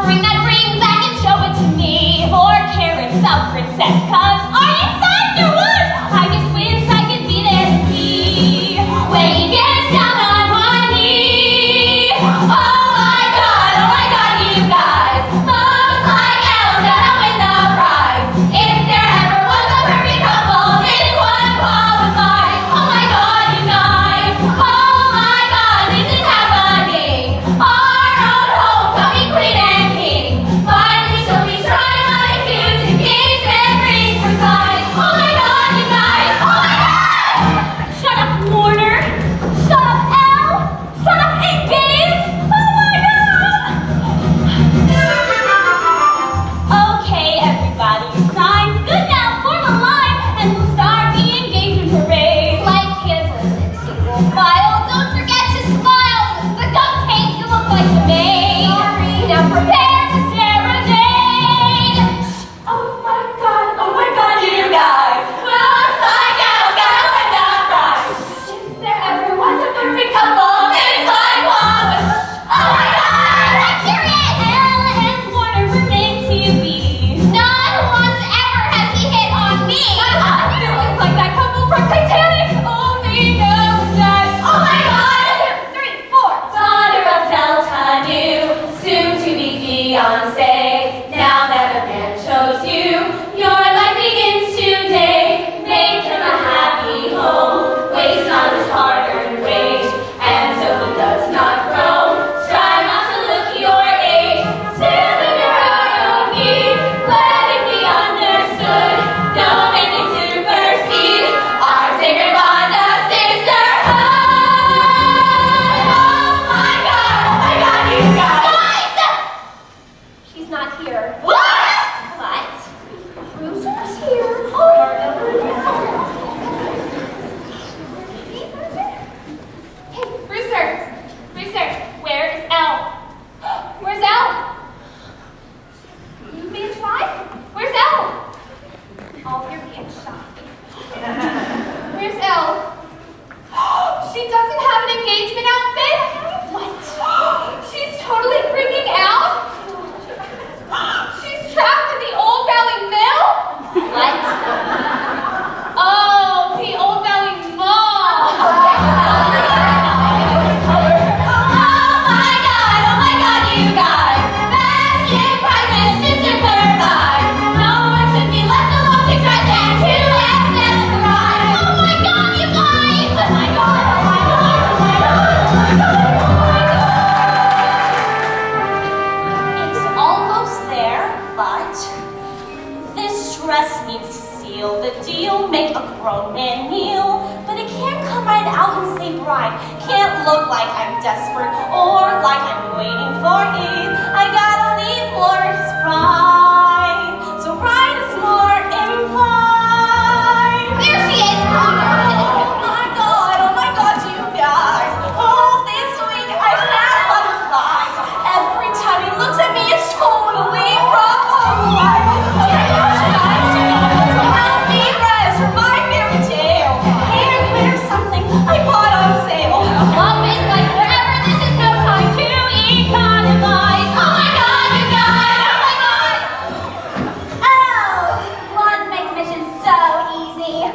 Bring that ring back and show it to me. 4 carats of princess cuts. Are you psyched or what? I just wish I could be there to see when he gets down on one knee. Oh my God, you guys. Looks like Elle's gonna win the prize. If there ever was a perfect couple, this one qualifies. Oh my God, you guys. Oh my God, this is happening. Our own homecoming queen and king. Finally, she'll be trying on a huge engagement ring for size. Oh my God, you guys. Oh my God. Shut up, Warner. Shut up, Elle. Shut up, Engage. Oh my God. Okay, everybody, sign. Good now, form a line, and we'll start the engagement parade. Like Kansas in single file. Don't forget to smile. The cupcake you look like to me. Sorry. Now prepare to serenade. Oh my God, you guys. Looks like I'm gonna win the prize. If there ever was a perfect couple, this one was. Oh my God, I'm curious. Elle and Warner were meant to be. Not once ever has he hit on me. It looks like that couple from Titanic. Only knows that. Oh my God. 2, 3, 4. Daughter of Peltanu, soon to be fiancé. Now that a man chose you, your life begins today. Make him a happy home. Waste not his hard-earned wage. And so he does not grow. Try not to look your age. Stand in your own need. Let it be understood. Don't make it supersede our sacred bond of sisterhood. Oh my God, you guys. She's not here. What? What? Bruiser's here. Hey, Bruiser, where is Elle? Where's Elle? You being shy? Where's Elle? Oh, you're being shy. Where's Elle? She doesn't have an engagement outfit? What? She's totally freaking out? She's trapped in the Old Valley Mill? What? Oh, the Old Valley Mall. Oh my God, you guys. Basket prizes to supervise. No one should be left alone to dress and to access the ride. Oh my God, you guys. Oh my God, oh my God, oh my God, oh my God, oh my God. It's almost there, but this dress needs to seal the deal. Make a grown man kneel, but it can't come right out and say bride. Can't look like I'm desperate or like I'm waiting for Eve. I gotta leave for his bride, so bride is more implied. There she is. Oh my God, you guys. All this week I've had butterflies. Every time he looks at me, it's totally proposed. Oh my gosh, guys, you guys, help me rest for my fairy tale. And there's something I bought on sale. Love is like forever, this is no time to economize. Oh my God, you guys, oh my God. Oh, blondes make mission so easy.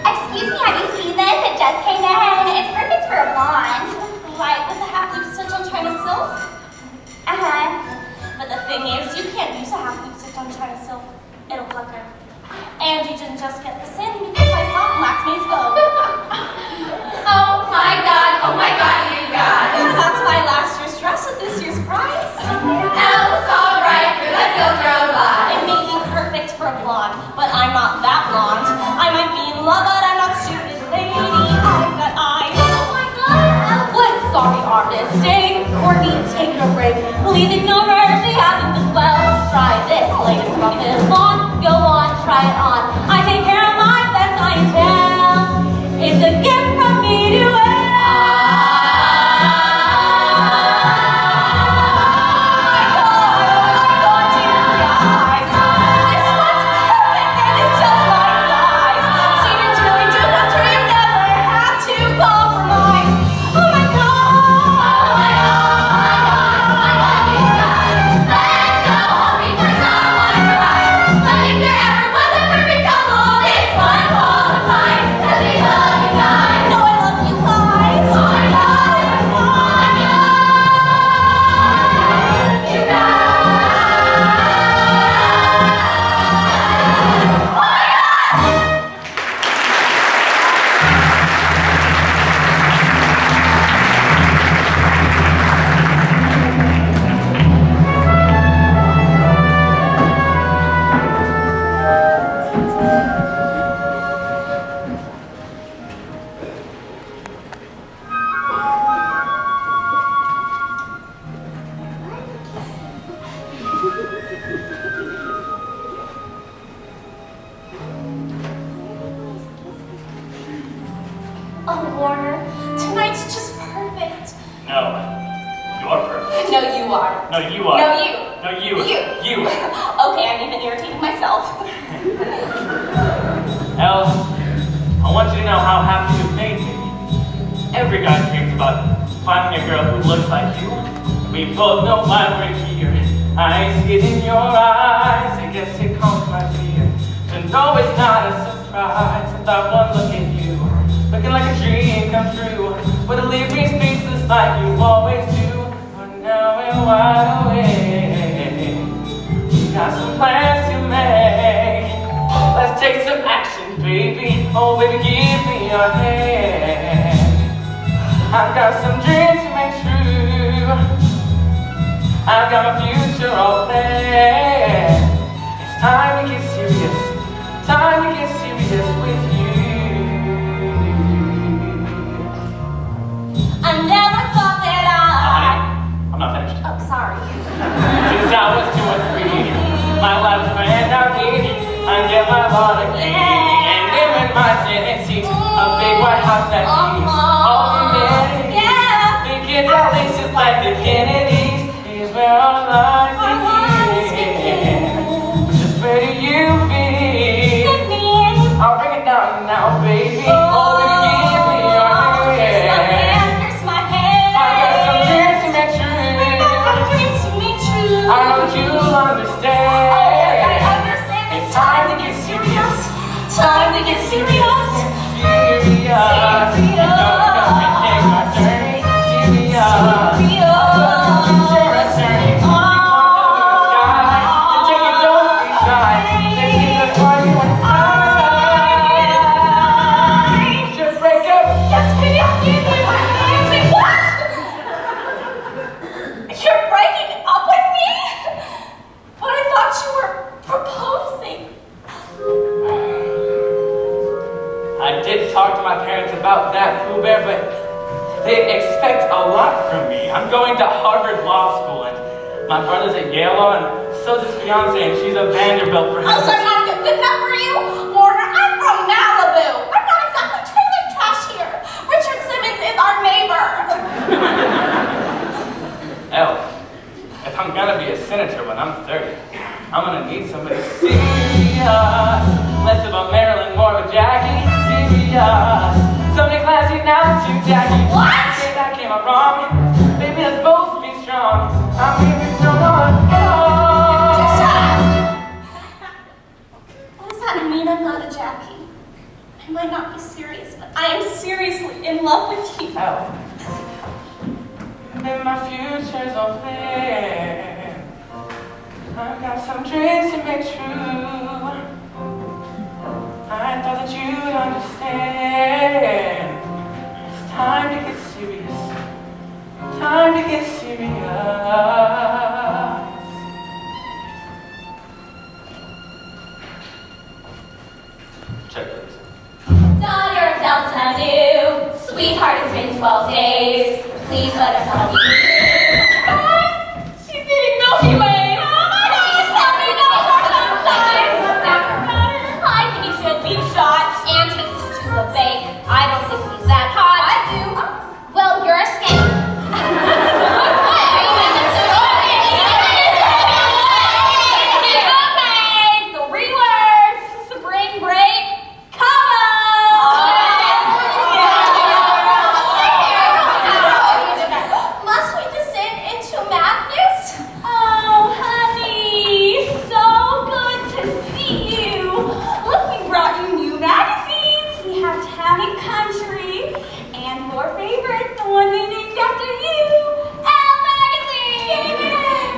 Excuse me, have you seen this? It just came in. It's perfect for a blonde. Right, with the half loop stitch on China silk? But the thing is, you can't use a half loop stitch on China silk. It'll pucker. And you didn't just get this in because I saw it last days ago. Oh my God, you guys. That's my last year's dress with this year's prize. Elle's all right for the filter by. It may be perfect for a blonde, but I'm not that blonde. I might be in love, but I'm not stupid lady. I've got eyes. Oh my God. What? Sorry, artist. Dang, Courtney, take your break. Please ignore her. She hasn't been well. Try this latest bucket blonde. Go on, try it on. I take care of my best clientele. It's a gift from me to Elle. Oh my God. Oh, Warner, tonight's just perfect. No, you're perfect. No, you are. No, you are. No, you. No, you. You. Okay, I'm even irritating myself. Elle, I want you to know how happy you've made me. Every guy dreams about finding a girl who looks like you. We both know why we're here. I see it in your eyes. I guess it calms my fear. To know it's not a surprise. I thought one look at you, looking like a dream come true. With a living speechless like you always do. But now we're wide awake. Got some plans to make. Let's take some action, baby. Oh, baby, give me your hand. I've got some dreams to make true. I've got my future all planned. It's time to get serious. Time to get serious with you. I never thought that Honey, I'm not finished. Oh, sorry. Since I was 2 or 3, my life's ran out here. I get my law degree and live in my Senate seat. A big white house that keeps all the men. Yeah. Think it's at least just like the Kennedys. Here's where our lives begin. Just where do you feel? I'll bring it down now, baby. Oh, baby, give me your hand. Here's my hand. I got some dreams to make true. Dreams to make true. I know that you'll understand. It's time to get serious. Time to get serious. Serious. About that, Pooh Bear, but they expect a lot from me. I'm going to Harvard Law School, and my brother's at Yale, and so's his fiance, and she's a Vanderbilt for him. Oh, so I'm not good enough for you? Warner, I'm from Malibu. I'm not exactly trailer trash here. Richard Simmons is our neighbor. Elle, if I'm gonna be a senator when I'm 30, I'm gonna need somebody serious. Less of a Marilyn, more of a Jackie. Serious. Something classy, now too tacky. What? Say that came out wrong. Baby, let's both be strong. I'm really strong. Shut up! What does that mean I'm not a Jackie? I might not be serious, but I am seriously in love with you. Elle, and my future's on plan. I've got some dreams to make true. I thought that you'd understand. It's time to get serious. Time to get serious. Check, please. Daughter of Delta Nu, sweetheart, it's been 12 days. Please let us help you. Guys, she's eating Milky Way. Shots. And he's to the bake. I don't think he's that hot. I do. Well, you're a skank. Okay, 3 words. Spring break. Come on. Must we descend into madness? Oh, honey, so good to see you. Look, we brought you new magazines. We have Town and Country, and your favorite, the one they named after you, Elle Magazine.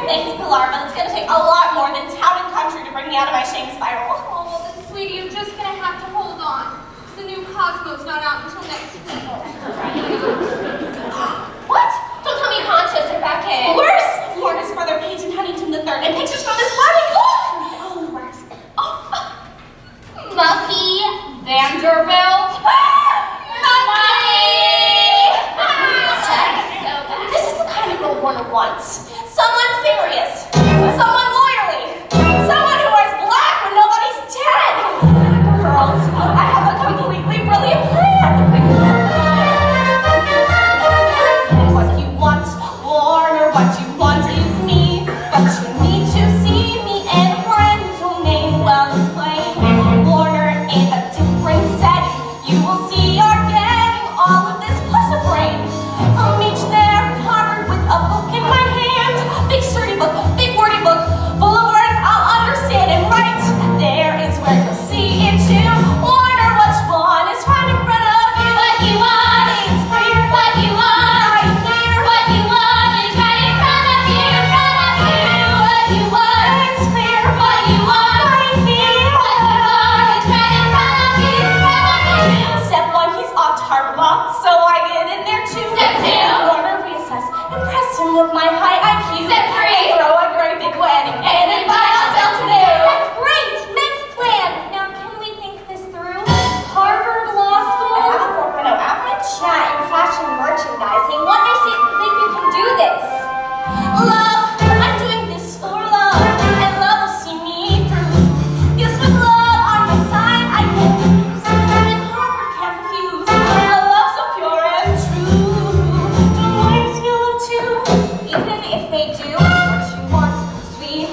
Thanks, Pilar, but it's gonna take a lot more than Town and Country to bring me out of my shame spiral. Oh, well then, sweetie, you're just gonna have to hold on. The new Cosmo's not out until next week. What? Don't tell me ponchos are back in. Worse! Warner's brother Peyton Huntington III, and pictures from this wedding. Oh, wax. Muffy Vanderbilt. This is the kind of girl Warner wants. Someone serious. Someone loyally.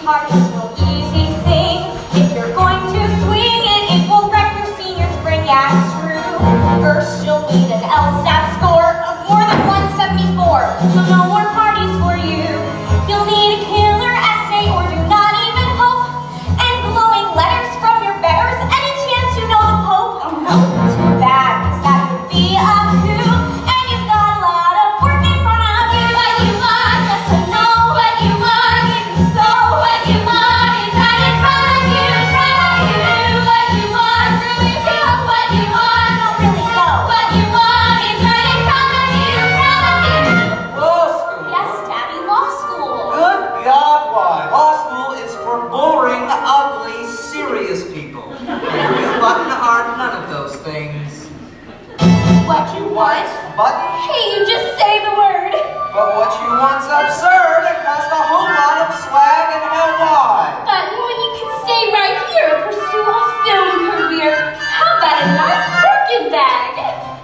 party's no easy thing. If you're going to swing it, it will wreck your senior spring, yeah, it's true. First, you'll need an LSAT score of more than 174, so no more parties for you. You'll need a killer essay or do not even hope, and glowing letters from your betters, any chance you know the Pope. Oh no, too bad, 'cause that would be a coup, and you've got a lot of work in front of you. What you want, yes or no, what you want, give me so, what you want is right in front of you, what you want, really feel, what you want, don't really know, what you want is right in front of you, Law school. Yes, Daddy, law school. Good God, why? Law school is for boring, ugly, serious people. You button are none of those things. What you want? Button? Hey, you just say the word. But what you want's absurd. It costs a whole lot of swag and hell why? But when you can stay right here and pursue a film career, how about a nice Birkin bag?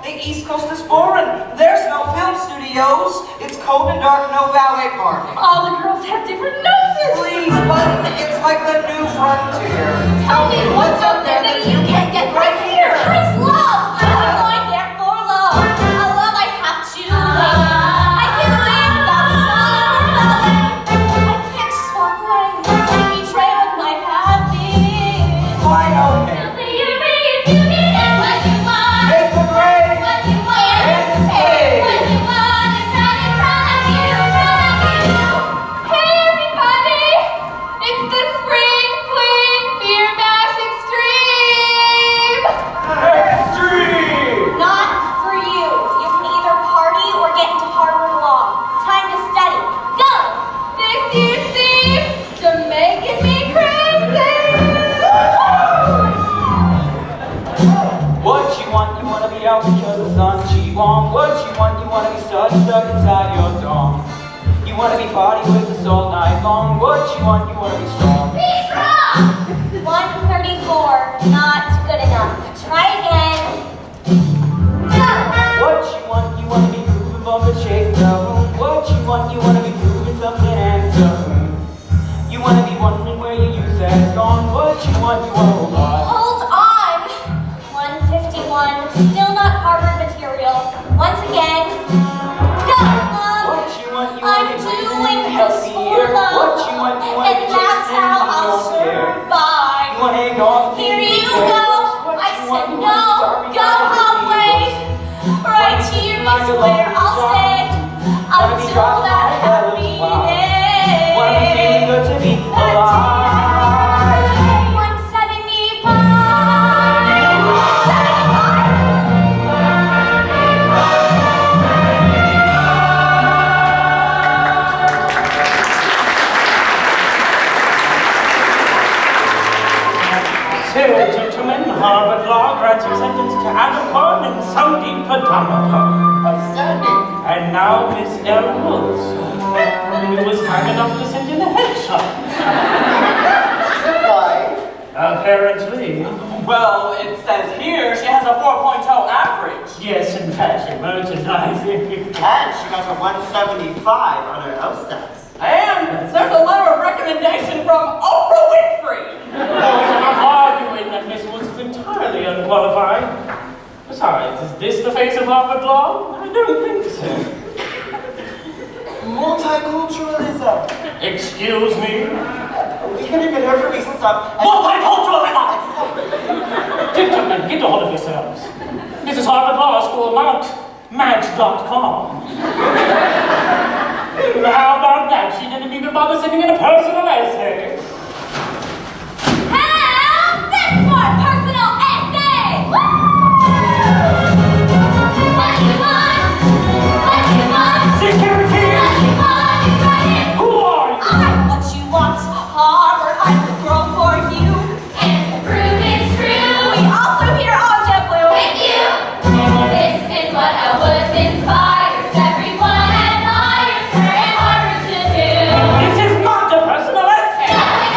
The East Coast is boring. There's no film studios. It's cold and dark, no valet parking. All the girls have different noses. Please, Button, it's like the new frontier. Tell me what's out there that you can't get right here. Chris Love. I'm going there for love. A love I have to love. I can't live without someone. I can't just walk away. Betray what might have been. Fine, okay. What you want. Take the grade. What you want. Hey. What you want is right in front of you. Hey everybody! It's the Spring Fling Beer Bash Extreme! Extreme! Not for you. You can either party or get into Harvard Law. Time to study. Go! This you see, you're making me crazy! What you want to be out because the sun she won't. What you want to be stuck inside your dorm. You want to be party with us all night long. What you want to be strong. Be strong! 134, not good enough. Try again. Go! What you want to be proving bumper shake the room. What you want to be proving something and something. You want to be wondering where your youth has gone. What you want hold on. Hold on! 151, still not Harvard material. Once again. Go! What you want I'm to be doing this healthy for here. love. What you want And that's how I'll survive. You want to hang on. Here you go. I said no. Go away. Right here is where I'll stay until that happy day. Want to be feeling good to be alive. 175. Gentlemen, Harvard Law grants acceptance to Adam Corn and Saudi Padamapa. Outstanding. And now Miss Elle Woods, who was kind enough to send in a headshot. Goodbye. Apparently. Well, it says here she has a 4.0 average. Yes, in fashion merchandising. And she got a 175 on her LSATs. And there's a letter of recommendation from Oprah Winfrey. I'm arguing that Miss Woods is entirely unqualified. Besides, is this the face of Harvard Law? I don't think so. Multiculturalism. Excuse me? We can even hear from reasons of Multiculturalism! Gentlemen, get a hold of yourselves. This is Harvard Law School, not Match.com. How about that? She didn't even bother sending in a personal essay. How's this for personal essay? Woo! What do you want? What do you want? Security! What do you want? You got it. Who are you? I'm what you want, Harvard. I'm the girl for you. And to prove it's true, we also hear on JetBlue with you. This is what I was inspires. Everyone admires her and Harvard to do. This is not a personal essay. Nothing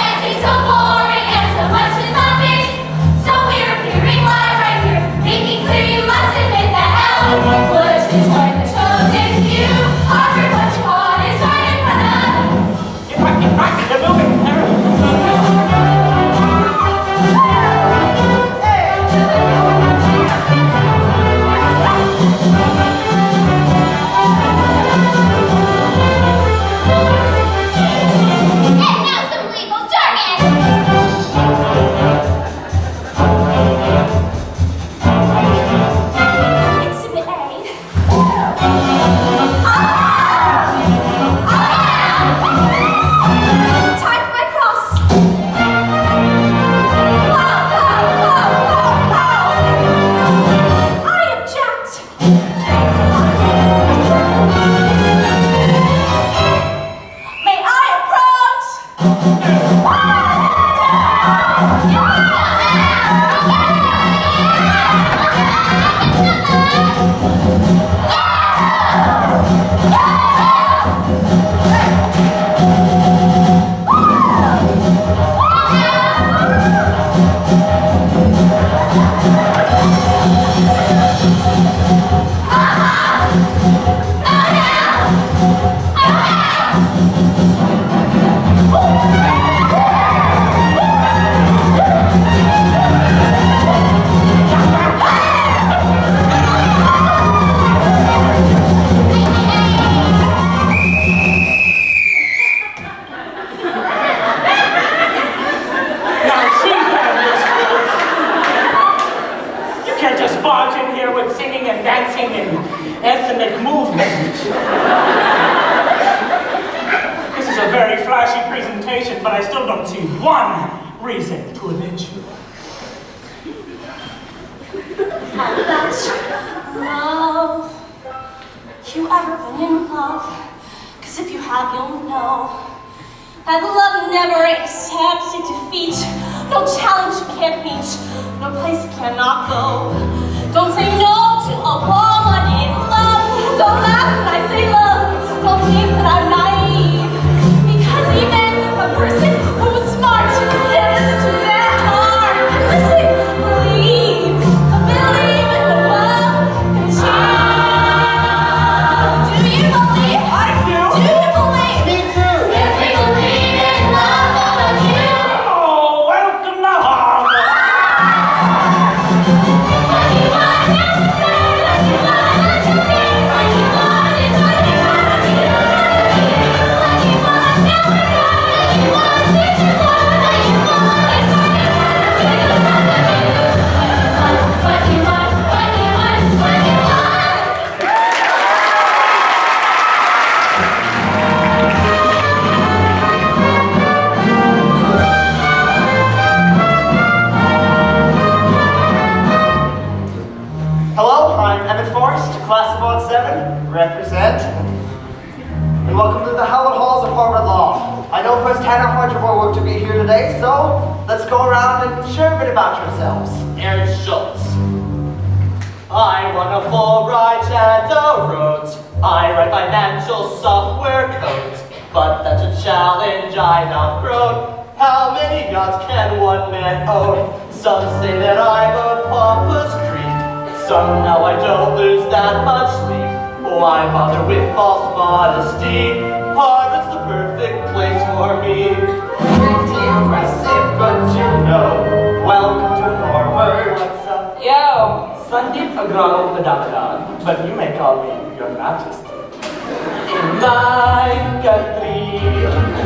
But you may call me Your Majesty. In my country,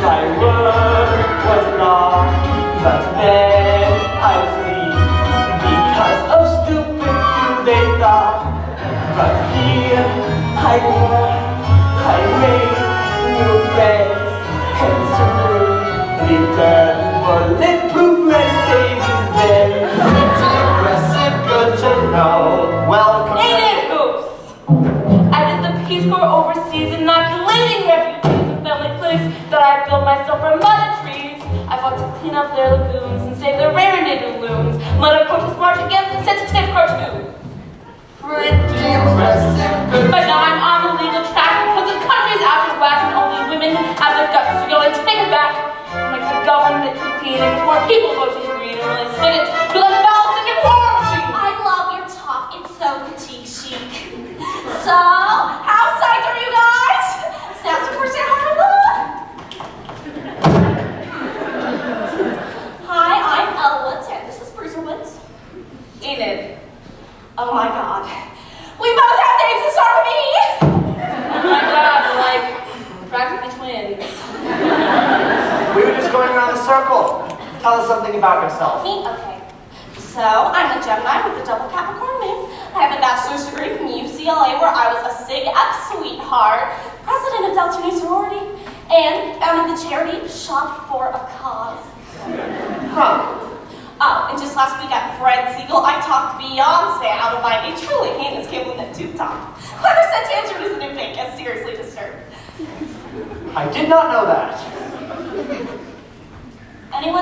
my word was law, but then I flee because of stupid you they thought. But here I made new friends, and soon return bulletproof Mercedes Benz. It's impressive, good to know. Welcome. Peace Corps overseas, inoculating refugees and family clinics that I built myself from mother trees. I fought to clean up their lagoons and save their rare native loons. Let a protest march against insensitive cartoons. Pretty impressive. But now I'm on the legal track because the country's out of whack and only women have the guts to go and take it back. Make the government clean and get more people voting green and really stick it to the balancing and war machine. I love your talk. It's so petite chic. So, how psyched are you guys? Sounds like we're saying hi, I'm Elle Woods, and this is Bruiser Woods. Enid. Oh my god. We both have names that start with E! Oh my god, we're like practically twins. We were just going around a circle. Tell us something about yourself. Me? Okay. So, I'm a Gemini with a double Capricorn moon. I have a bachelor's degree from UCLA where I was a Sig F sweetheart, president of Delta Nu sorority, and founded the charity Shop for a Cause. Huh. Oh, and just last week at Fred Siegel, I talked Beyonce out of buying a truly heinous cable knit tube top. Whoever said Tangerine is a new pink is seriously disturbed. I did not know that.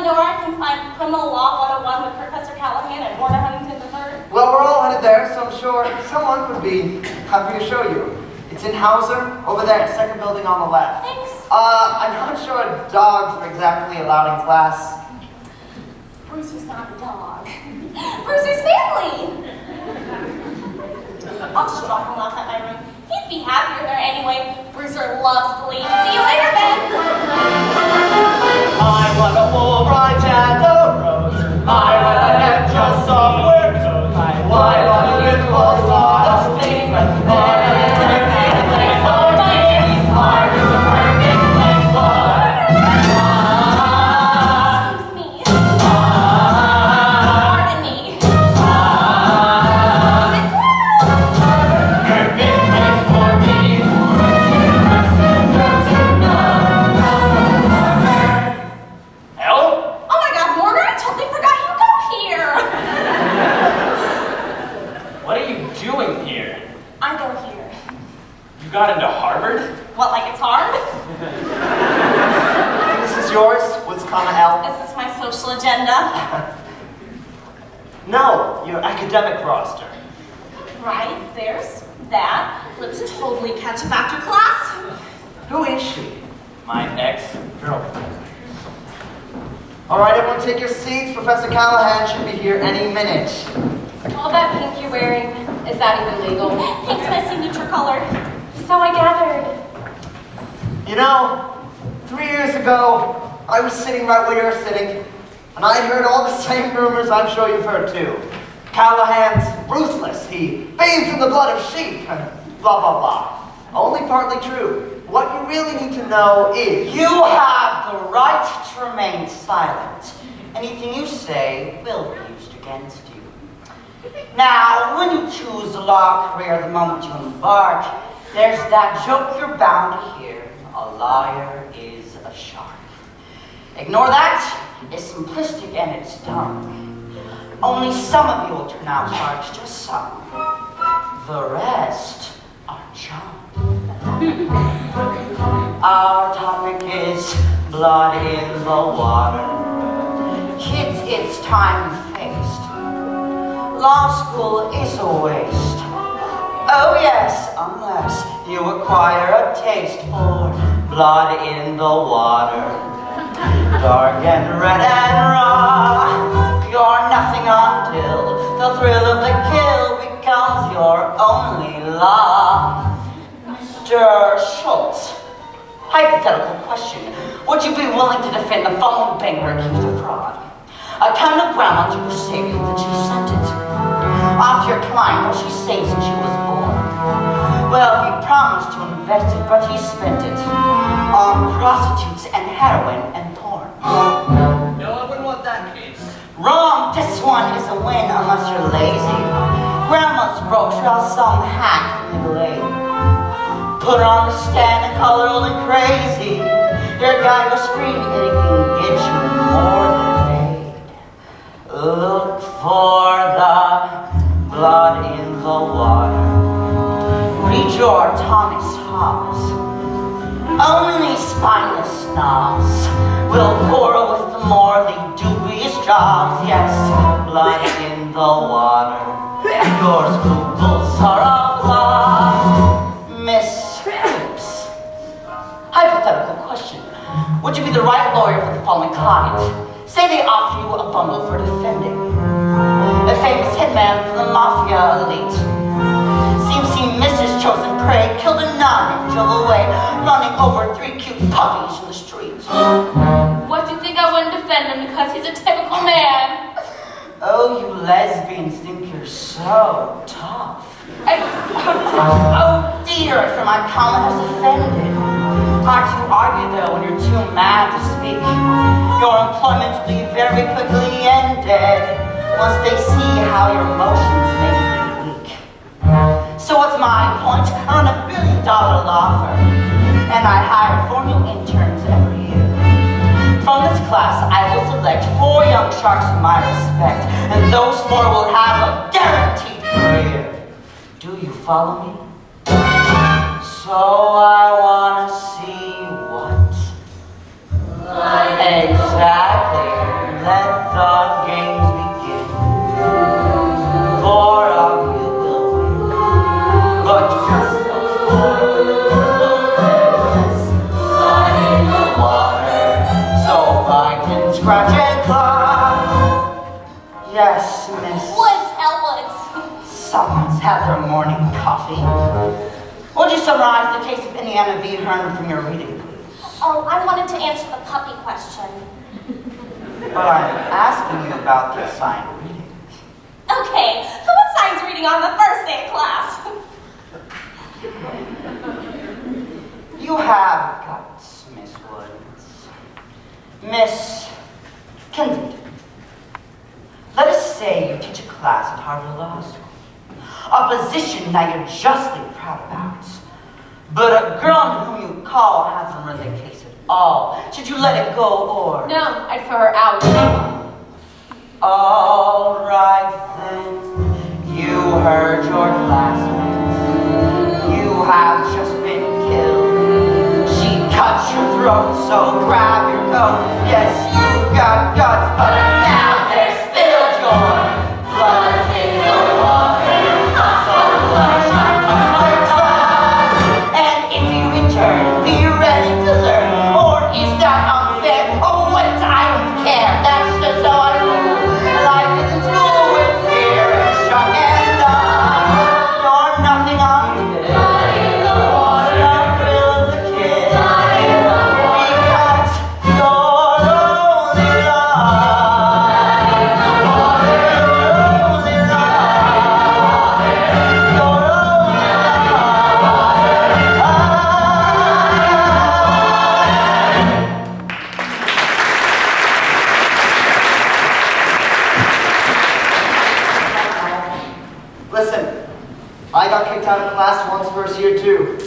to know where I can find Criminal Law 101 with Professor Callahan and Warner Huntington III? Well, we're all headed there, so I'm sure someone would be happy to show you. It's in Hauser, over there, second building on the left. Thanks. I'm not sure dogs are exactly allowed in class. Bruiser's not a dog. Bruiser's family! I'll just drop him off at my room. He'd be happier there anyway. Bruiser loves to leave. See you later, Ben! I want a full ride and a rose. I want a head just somewhere close. I want a little sort of thing. I want a perfect place for my baby's heart is a perfect place for Excuse me. Pardon me. perfect place for me. Hello? Oh my god, Morgan, I totally forgot you go here! What are you doing here? I go here. You got into Harvard? What, like it's hard? This is yours. What's comma L? Is this my social agenda? No, your academic roster. Right, there's that. Let's totally catch up after class. Who is she? My ex-girlfriend. All right, everyone take your seats. Professor Callahan should be here any minute. All that pink you're wearing, is that even legal? Pink's my signature color. So I gathered. You know, 3 years ago, I was sitting right where you're sitting, and I heard all the same rumors I'm sure you've heard too. Callahan's ruthless. He bathes in the blood of sheep, and blah, blah, blah. Only partly true. What you really need to know is... You have the right to remain silent. Anything you say will be used against you. Now, when you choose a law career the moment you embark, there's that joke you're bound to hear. A liar is a shark. Ignore that. It's simplistic and it's dumb. Only some of you will turn out sharks, just some. The rest are chum. Our topic is blood in the water. Kids, it's time you faced. Law school is a waste. Oh yes, unless you acquire a taste for blood in the water. Dark and red and raw, you're nothing until the thrill of the kill becomes your only law. Mr. Schultz, hypothetical question. Would you be willing to defend the phone banker accused of fraud? A ton of ground onto her savings and she sent it off your client while she saved since she was born. Well, he promised to invest it, but he spent it on prostitutes and heroin and porn. No, I wouldn't want that case. Wrong! This one is a win unless you're lazy. Grandma's broke, or some hack from the glade. Put her on the stand and call her old and crazy. Your guy goes free and he can get you more than paid. Look for the blood in the water. Read your Thomas Hobbes. Only spineless snobs will quarrel with the morally dubious jobs. Yes, blood in the water. Your scruples are of law. Miss Hoops. Hypothetical question. Would you be the right lawyer for the following client? Say they offer you a bundle for defending a famous hitman from the mafia elite. Seems he missed his chosen prey, killed a nun and drove away, running over 3 cute puppies in the streets. What, do you think I wouldn't defend him because he's a typical man? Oh, you lesbians think you're so tough. Oh dear, for my comment has offended. Hard to argue though when you're too mad to speak. Your employment will be very quickly ended once they see how your emotions make you weak. So what's my point? I run $1 billion law firm, and I hire 4 new interns every year. From this class, I will select 4 young sharks in my respect, and those 4 will have a guaranteed career. Do you follow me? So I wanna see what? Exactly. scratch and claw. Yes, miss. Woods, Elwoods. Someone's had their morning coffee. Would you summarize the case of Indiana v. Hearn from your reading, please? Oh, I wanted to answer the puppy question. But I'm asking you about the assigned reading. Okay, who assigns reading on the first day of class? You have guts, Miss Woods. Miss Kensington. Let us say you teach a class at Harvard Law School. A position that you're justly proud about. But a girl whom you call hasn't run the case at all. Should you let it go or? No, I'd throw her out. All right then. You heard your classmates. You have just been killed. She cut your throat, so grab your coat. Yes, you've got guts, but now they're spilled. Your blood's in the water. And if you return, be ready to learn. Or is that unfair? Oh, what? I don't care. That's just how I roll. Life is in school with fear and shock and awe. You're nothing on this. Not in the water. Not thrill of the kid. Not in the water. Because you're only love. Not in the water. You're only love. You're only Listen, I got kicked out of class once first year too.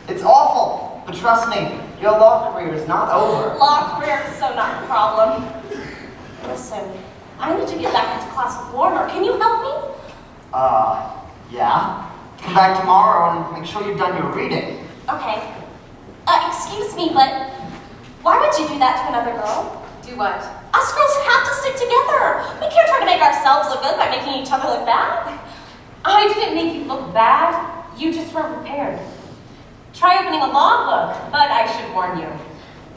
It's awful, but trust me, your law career is not over. Law career is so not a problem. Listen, I need to get back into class with Warner. Can you help me? Yeah. Come back tomorrow and make sure you've done your reading. Okay. Excuse me, but why would you do that to another girl? Do what? Us girls have to stick together. We can't try to make ourselves look good by making each other look bad. I didn't make you look bad. You just weren't prepared. Try opening a law book, but I should warn you,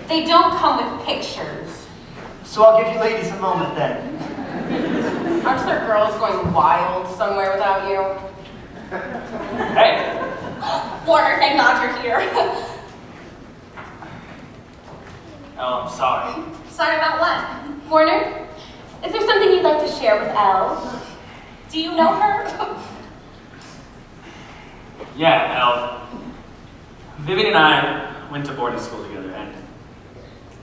they don't come with pictures. So I'll give you ladies a moment then. Aren't there girls going wild somewhere without you? Hey, Warner, thank God you're here. oh, I'm sorry. Sorry about what? Warner, is there something you'd like to share with Elle? Do you know her? Yeah, Elle. Vivian and I went to boarding school together, and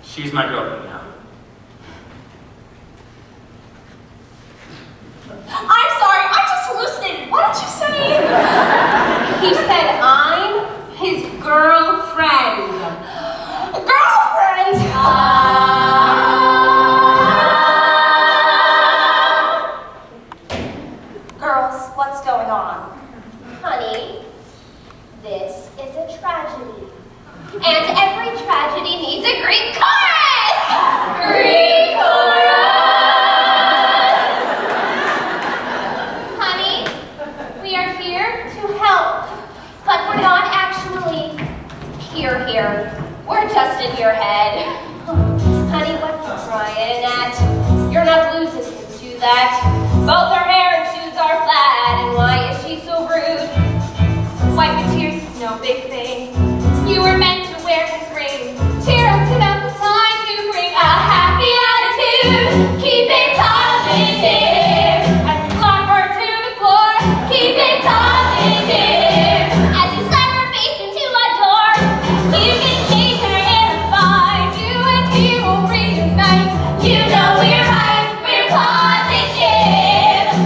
she's my girlfriend now. I'm sorry, I just hallucinated. What did you say? He said I'm his girlfriend. Girlfriend! Girls, what's going on? Honey, this is a tragedy. And every tragedy needs a Greek chorus! Greek chorus! Honey, we are here to help, but we're not actually here. We're just in your head. Honey, what you crying at? You're not losing to that. Both her hair and shoes are flat, and why is she so rude? Wiping tears is no big thing. You were meant to wear this ring. Cheer up to the time to bring a happy attitude. Keep it positive. As you slap her to the floor, keep it positive. As you slap her face into a door, you can chase her in a fight. You and he will reunite. You know we're right, we're positive.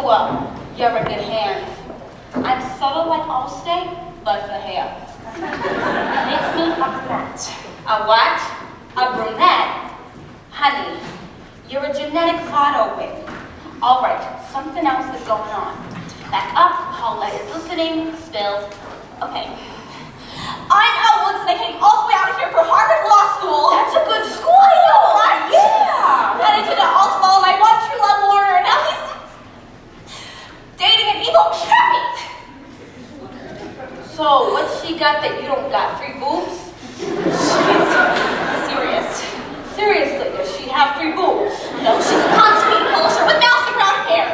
you're a good hand. I'm sort of like Allstate, but for hair. Makes me a brunette. A what? A brunette? Honey, you're a genetic lotto win. All right, something else is going on. Back up, Paulette is listening, spill. Okay. I'm Elle Woods and I came all the way out here for Harvard Law School. That's a good school, I know, right? Yeah. And I did it all to follow my one true love, Warner, and now he's dating an evil trappy. So, what's she got that you don't got? 3 boobs? Serious. Seriously, does she have 3 boobs? No, she's a constipated publisher with mouse and brown hair.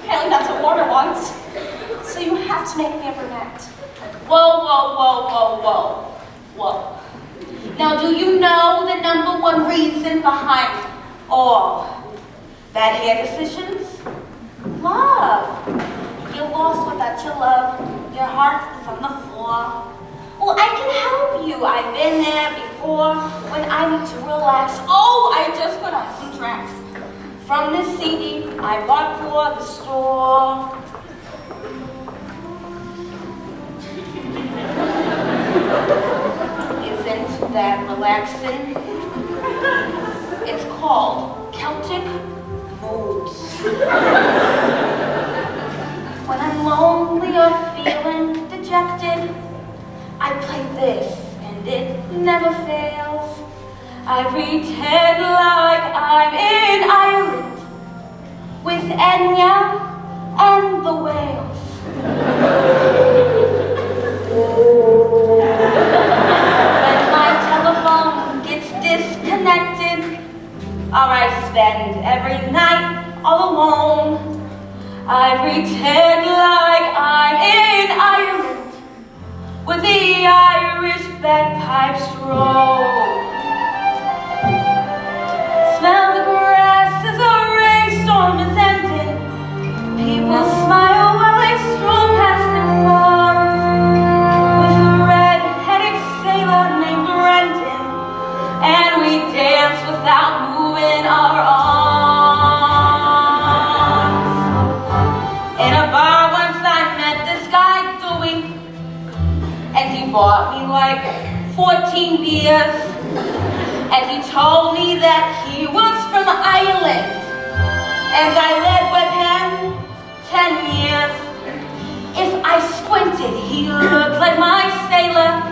Apparently that's what Warner wants. So you have to make me a brunette. Whoa, whoa, whoa, whoa, whoa. Whoa. Now, do you know the #1 reason behind all bad hair decisions? Love. You're lost without your love. Your heart is on the floor. Well, I can help you. I've been there before when I need to relax. Oh, I just put on some tracks from this CD I bought for the store. Isn't that relaxing? It's called Celtic Moods. When I'm lonely or feeling dejected, I play this and it never fails. I pretend like I'm in Ireland with Enya and the whales. When my telephone gets disconnected, or I spend every night all alone, I pretend like I'm in Ireland with the Irish bagpipes roll. Smell the grass as a rainstorm is ending. People smile while they stroll past their farms with a red-headed sailor named Brendan, and we dance without moving our arms. In a bar once I met this guy doing, and he bought me like 14 beers, and he told me that he was from Ireland, and I lived with him 10 years. If I squinted, he looked like my sailor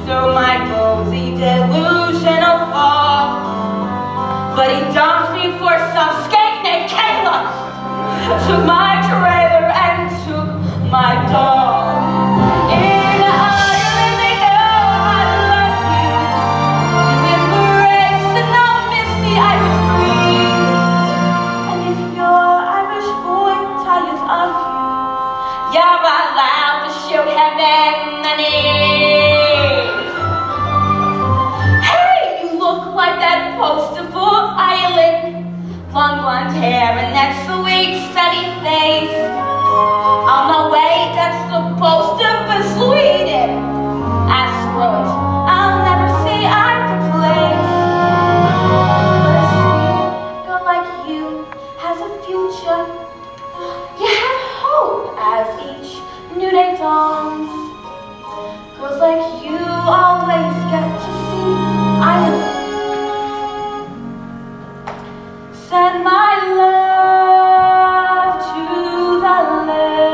through my cozy delusional fog. But he dumped me for some skate named Kayla, took my trailer and took my dog. In Ireland they know I love you. You embrace the now misty Irish breeze. And if your Irish boy tires of you, you're allowed to shoot him in the knees. Hey, you look like that poster for Ireland. Long blonde hair and that sweet sunny face. Oh no, wait, that's the poster for Sweden. I screw it, I'll never see either place. But a sweet girl like you has a future. You have hope as each new day dawns. Girls like you always get to see Ireland. Send my love to the leprechaun.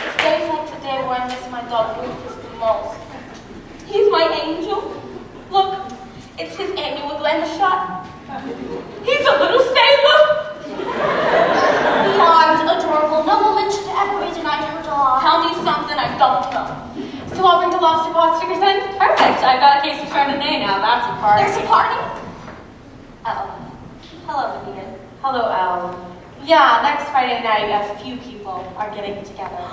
It's days like today where I miss my dog Rufus the most. He's my angel. Look, it's his annual Glenda shot. He's a little sailor. Beyond adorable, no woman should ever be denied her dog. Tell me something I don't know. So I'll bring the lobster pot stickers in? Perfect. I've got a case of Chardonnay now. That's a party. There's a party? Elle. Hello, Vivian. Hello, Elle. Yeah, next Friday night, a few people are getting together.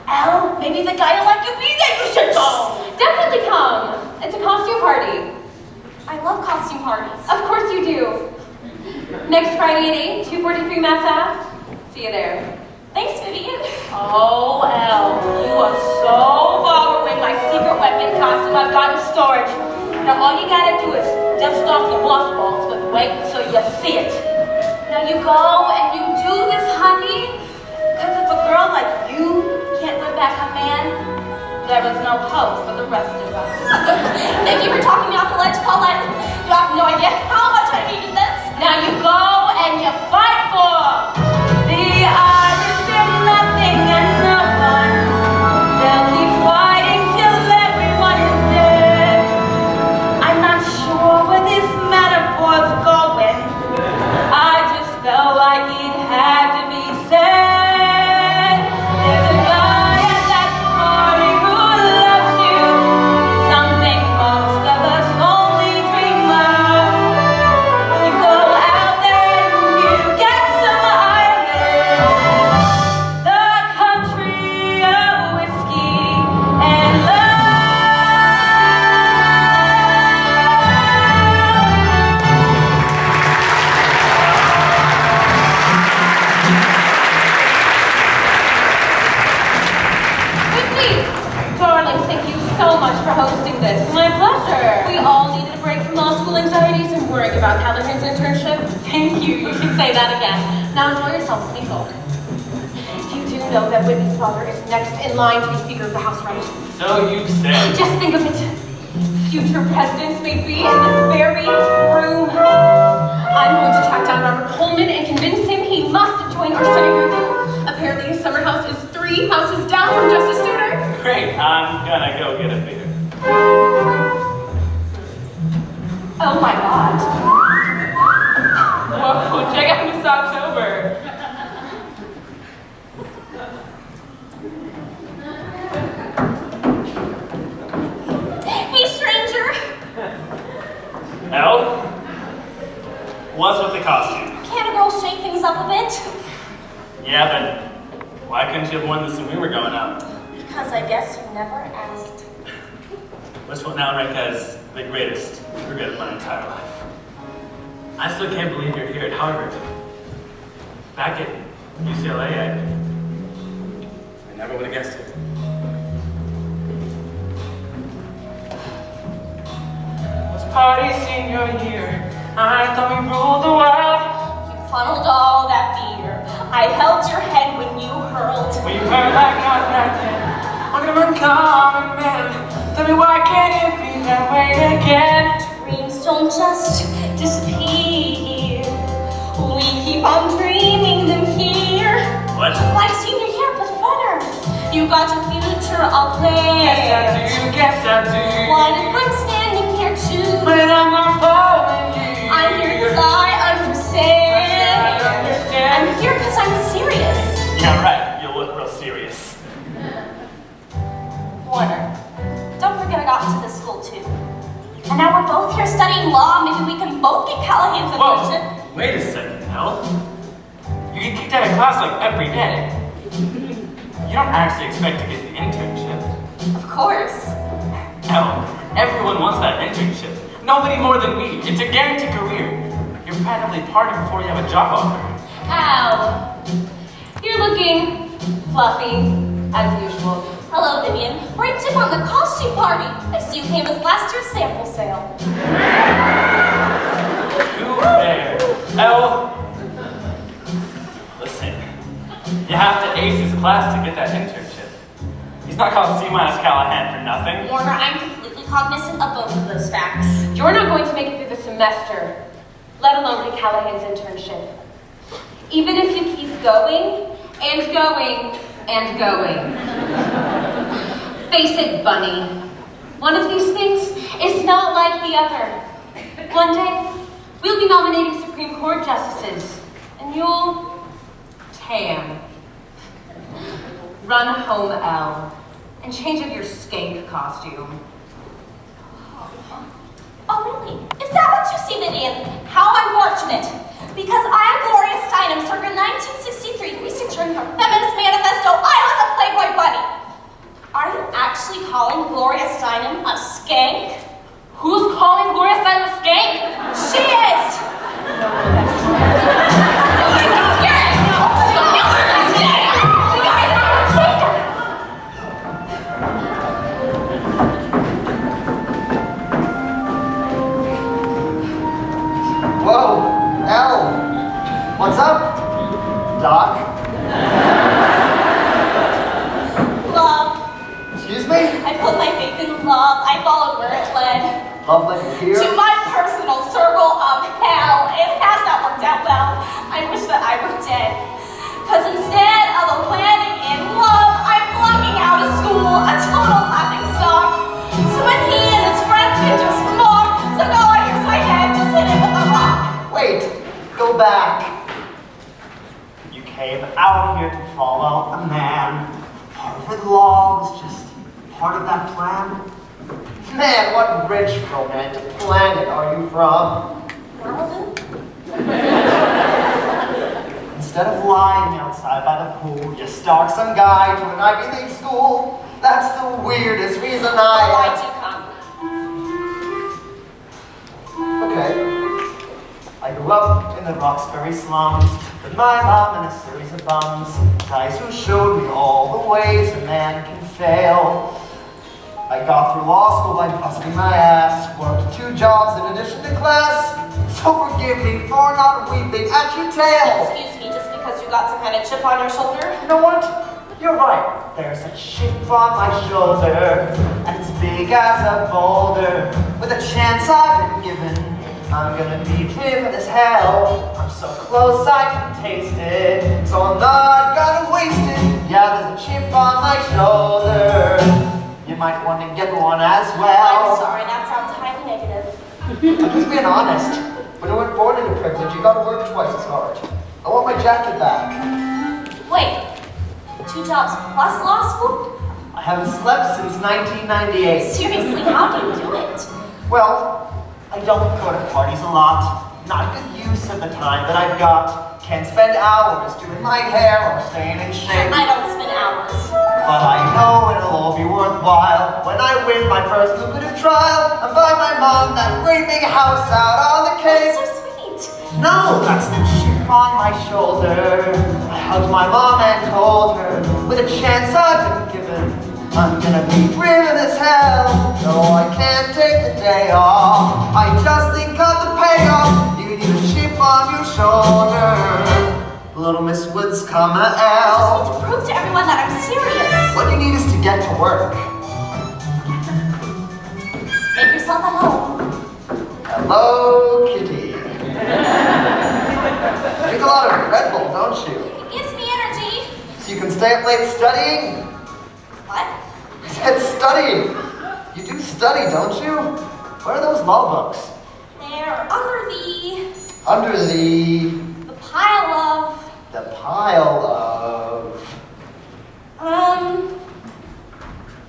Elle, maybe the guy like you be there, you should go. Definitely come. It's a costume party. I love costume parties. Of course you do. Next Friday at 8, 243 Mass Ave. See you there. Thank Thanks, Vivian. Oh, Elle, you are so borrowing my secret weapon costume I've got in storage. Now all you gotta do is dust off the mothballs, but wait until you see it. Now you go and you do this, honey, because if a girl like you can't win back a man, there is no hope for the rest of us. Thank you for talking me off the ledge, Paulette. You have no idea how much I needed this. Now you go and you fight for the Irish, they're nothing and no one. They'll be fighting till everyone is dead. I'm not sure where this metaphor's going. I just felt like it had to be said. There's a guy at that party who loves you, something most of us only dream of. You go out there and you get some Ireland, the country of whiskey and love. Whitney, darling, thank you so much for hosting this. My pleasure. We all needed a break from law school anxieties and worrying about Callahan's internship. Thank you. You can say that again. Now enjoy yourself, Sneakle. You do know that Whitney's father is next in line to be Speaker of the House, right? So you said. Just think of it. Future presidents may be in this very room. I'm going to track down Robert Coleman and convince him he must join our study group. Apparently, his summer house is 3 houses down from Justice Souter. Great, I'm gonna go get a beer. Oh my God. Whoa, check out Miss October. Hey, stranger. Elle? What's with the costume? Can't a girl shake things up a bit? Yeah, but why couldn't you have worn this when we were going out? Because I guess you never asked. Wishful now rank as the greatest regret of my entire life. I still can't believe you're here at Harvard. Back at UCLA, I never would have guessed it. Was party senior year. I thought we ruled the world. You funneled all that beer. I held your head when you hurled. We were like God back then. I'm an uncommon man. Tell me why can't it be that way again? Dreams don't just disappear. We keep on dreaming them here. What? Like senior year, but funner. You got your future all planned. Yes I do. What if I'm standing here too? But I'm not following you. I'm here because I understand. I'm here because I'm serious. Yeah, right. You look real serious. Warner, don't forget I got into this school too. And now we're both here studying law. Maybe we can both get Callahan's attention. Whoa! Wait a second, Elle. You get kicked out of class like every day. You don't actually expect to get the internship. Of course. Elle, everyone wants that internship. Nobody more than me. It's a guaranteed career. You're practically partying before you have a job offer. Ow. You're looking fluffy, as usual. Hello, Vivian. Great tip on the costume party. I see you came as last year's sample sale. Who there? Elle, listen. You have to ace his class to get that internship. He's not called C- Callahan for nothing. Warner, I'm completely cognizant of both of those facts. You're not going to make it through the semester, let alone get Callahan's internship. Even if you keep going, and going, and going. Face it, Bunny. One of these things is not like the other. One day, we'll be nominating Supreme Court justices, and you'll tan. Run home, Elle, and change up your skank costume. Oh, really? Is that what you see, Vivian? How unfortunate. Because I'm Gloria Steinem, circa 1963, researcher in her feminist manifesto, I was a Playboy bunny. Are you actually calling Gloria Steinem a skank? Who's calling Gloria Steinem a skank? She is! You can hear it! Love. Excuse me? I put my faith in love. I followed where it led. Love led you here? To my personal circle of hell. It has not worked out well. I wish that I were dead. Because instead of landing in love, I'm flunking out of school, a total laughing stock. So when he and his friends can just mock, so no, I use my head, just hit it with a rock. Wait, go back. You came out here to follow a man. Harvard Law was just part of that plan. Man, what rich romantic planet are you from? Instead of lying outside by the pool, you stalk some guy to an Ivy League school. That's the weirdest reason Why'd you come? Okay. I grew up in the Roxbury slums with my mom and a series of bums. Guys who showed me all the ways a man can fail. I got through law school by busting my ass, worked 2 jobs in addition to class. So forgive me for not weeping at your tail. Excuse me, just because you got some kind of chip on your shoulder? You know what? You're right. There's a chip on my shoulder, and it's big as a boulder. With a chance I've been given, I'm gonna be driven as hell. I'm so close I can taste it, so I'm not gonna waste it. Yeah, there's a chip on my shoulder. You might want to get one as well. I'm sorry, that sounds highly negative. I'm just being honest. When you weren't born into privilege, you gotta work twice as hard. I want my jacket back. Wait, 2 jobs plus law school? I haven't slept since 1998. Seriously, how do you do it? Well, I don't go to parties a lot. Not good use of the time that I've got. Can't spend hours doing my hair or staying in shape. I don't spend hours. But I know it'll all be worthwhile when I win my first lucrative trial and buy my mom that great big house out on the Cape. That's so sweet. No, that's the chip on my shoulder. I hugged my mom and told her, with a chance I've been given, I'm gonna be driven as hell. No, I can't take the day off. I just think of the payoff. You need a chip on your shoulder. Little Miss Woods, comma L. I just need to prove to everyone that I'm serious. What you need is to get to work. Make yourself at home. Hello, Kitty. Drink a lot of Red Bull, don't you? It gives me energy. So you can stay up late studying? What? I said studying. You do study, don't you? Where are those law books? They're under the pile of... The pile of...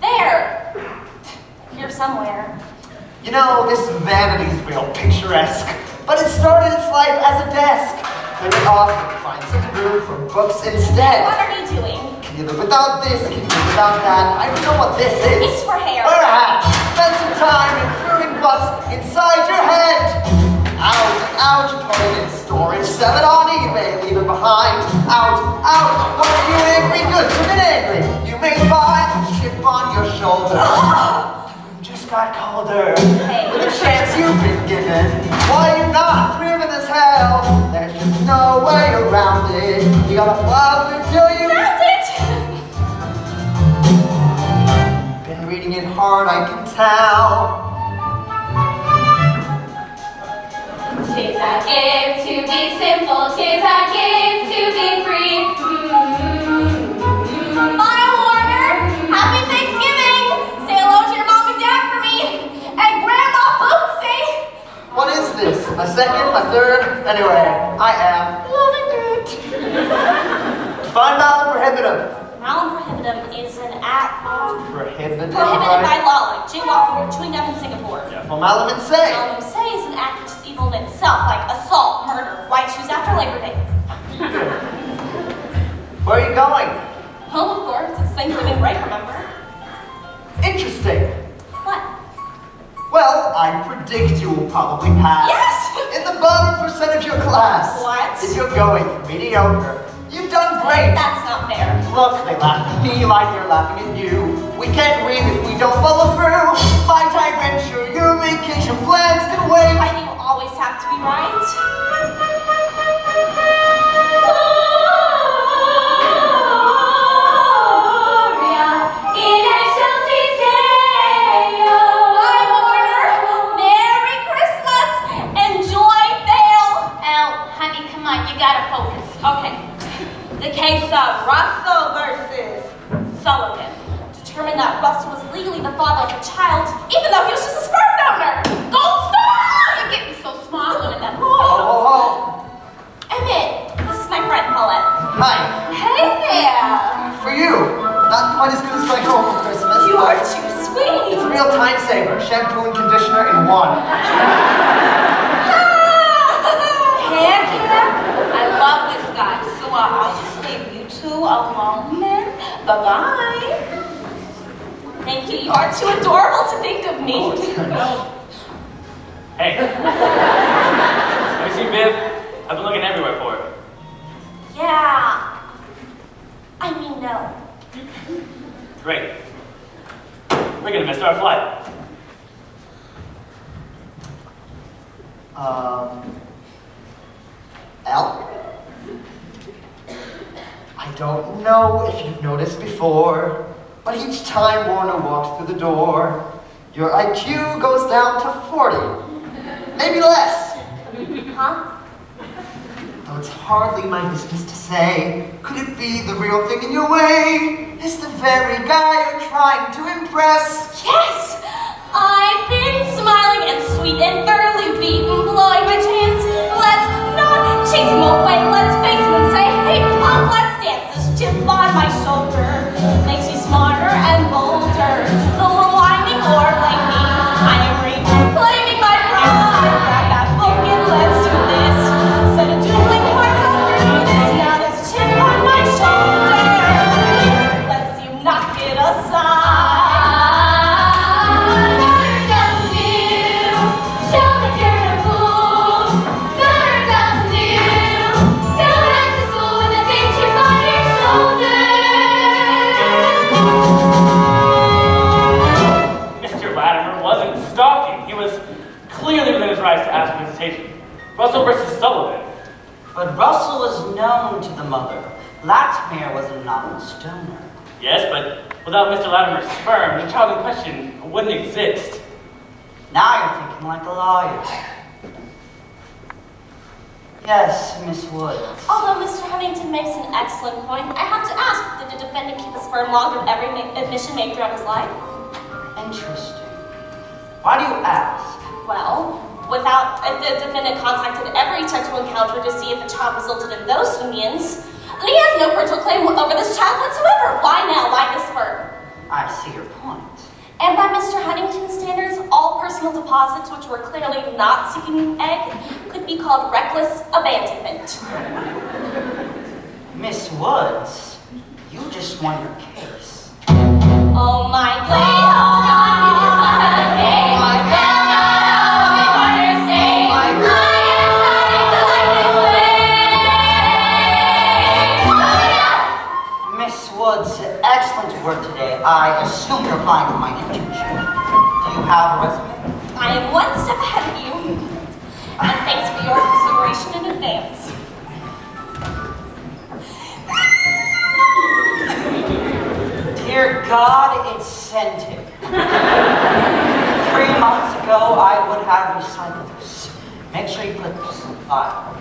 There. Here somewhere. You know, this vanity's real picturesque, but it started its life as a desk. Clear it off and find some room for books instead. What are you doing? Can you live without this? Can you live without that? I don't know what this is. It's for hair. Wear a hat. Spend some time improving what's inside your head. Out, put it in storage, sell it on eBay, leave it behind. Out, what are you angry? Good, you've been angry. You may buy a chip on your shoulder. You just got colder. Hey. With a chance you've been given. Why you not driven as hell? There's just no way around it. You gotta love until you Found it! been reading it hard, I can tell. 'Tis a gift to be simple, 'tis a gift to be free. Mama Warner, happy Thanksgiving! Say hello to your mom and dad for me, and Grandma Bootsy! What is this? My second, my third? Anyway, I am loving it. Define malum prohibitum. Malum prohibitum is an act Prohibited prohibited by law, like jaywalking or chewing gum in Singapore. Well, malum in se. Malum se is an act which is evil in itself, like assault, murder, white shoes after Labor Day. Where are you going? Well, of course, it's Thanksgiving break, remember? Interesting. What? Well, I predict you will probably pass. Yes! In the bottom percent of your class. What? If you're going for mediocre, you've done great. That's not fair. Look, they laughed at me like they're laughing at you. We can't win if we don't follow through. Might I venture your vacation plans can wait? Why do you always have to be right? The case of Russell versus Sullivan determined that Russell was legally the father of the child, even though he was just a sperm donor. Gold star! You're getting so smart, women that Oh. Emmett, this is my friend Paulette. Hi. Hey there! For you. Not quite as good as my home for Christmas. You are but too sweet! It's a real time saver. Shampoo and conditioner in one. I love this guy, so I'll just leave you two alone then. Bye-bye. Thank you, you are too adorable to think of me. Hey. Have you seen Viv? I've been looking everywhere for her. Yeah. I mean, no. Great. We're gonna miss our flight. Al? I don't know if you've noticed before, but each time Warner walks through the door, your IQ goes down to 40. Maybe less. Huh? Though it's hardly my business to say, could it be the real thing in your way? Is the very guy you're trying to impress? Yes! I've been smiling and sweet and thoroughly beaten, blowing my chance. Let's not chase him away, let's face him and say, hey, pop, let's dance. This chip on my shoulder makes me smarter and bolder. The whining or blame me, I am reclaiming my pride. Grab that book and let's do this. Instead of doodling hearts over this, now this chip on my shoulder lets you knock it aside. Clearly within his rights to ask for visitation. Russell versus Sullivan. But Russell was known to the mother. Latimer was an anonymous donor. Yes, but without Mr. Latimer's sperm, the child in question wouldn't exist. Now you're thinking like a lawyer. Yes, Miss Woods. Although Mr. Huntington makes an excellent point, I have to ask, did the defendant keep a sperm log of every admission made throughout his life? Interesting. Why do you ask? Well, the defendant contacted every sexual encounter to see if the child resulted in those unions, and he has no parental claim over this child whatsoever. Why now? Why the sperm? I see your point. And by Mr. Huntington's standards, all personal deposits which were clearly not seeking an egg could be called reckless abandonment. Miss Woods, you just won your case. Oh my God! Oh my God! Excellent work today. I assume you're applying for my internship. Do you have a resume? I am one step ahead of you. And thanks for your consideration in advance. Dear God, it's scented. 3 months ago, I would have recycled this. Make sure you put this in the file.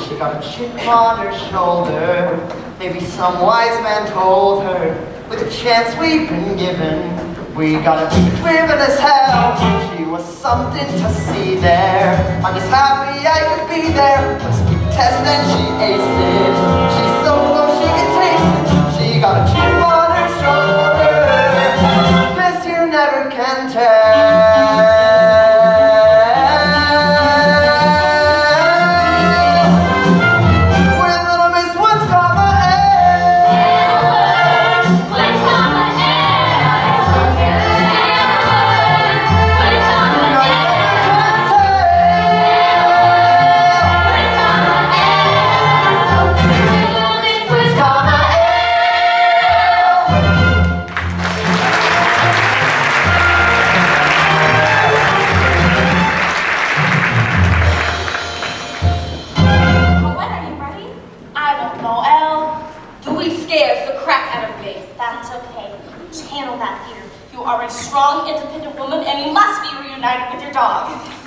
She got a chip on her shoulder. Maybe some wise man told her, with the chance we've been given, we gotta be driven as hell. She was something to see there. I'm just happy I could be there. Just keep testing, she aced it. She's so close she can taste it. She got a chip on her shoulder. Guess you never can tell.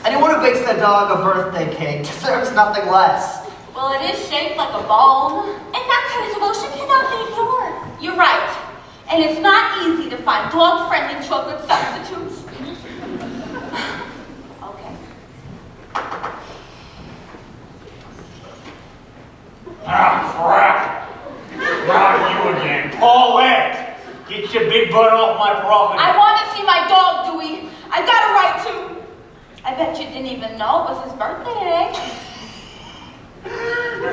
Anyone who bakes their dog a birthday cake deserves nothing less. Well, it is shaped like a bone, and that's And it's not easy to find dog-friendly chocolate substitutes. Okay. Ah, crap! Not you again. Paulette! Get your big butt off my property. I want to see my dog, Dewey. I got a right to. I bet you didn't even know it was his birthday today.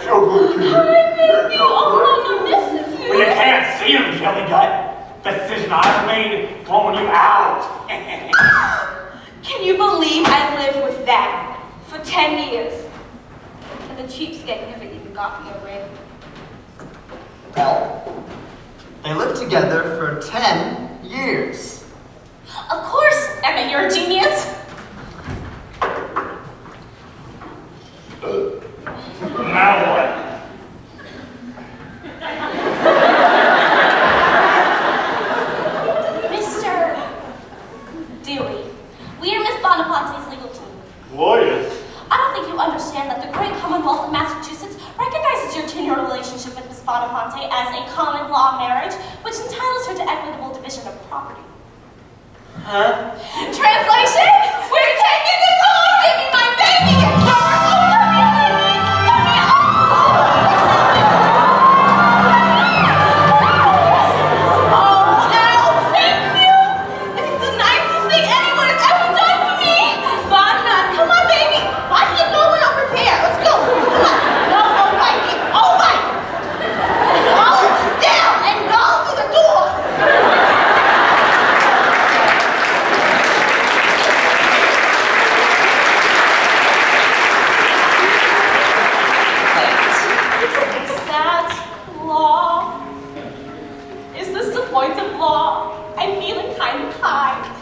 So good to you. Hi, baby. Oh, Mama misses you. Well, you can't see him, Jelly Gut. Decision I've made, throwing you out. Can you believe I lived with that for 10 years? And the cheapskate never even got me a ring. Well, they lived together for 10 years. Of course, Emma, you're a genius. Now what? Mr. Dewey, we are Miss Bonaponte's legal team. Lawyers? I don't think you understand that the great Commonwealth of Massachusetts recognizes your 10-year relationship with Miss Bonaponte as a common law marriage, which entitles her to equitable division of property. Huh? Translation? We're taking the dog! Give me my baby! Let me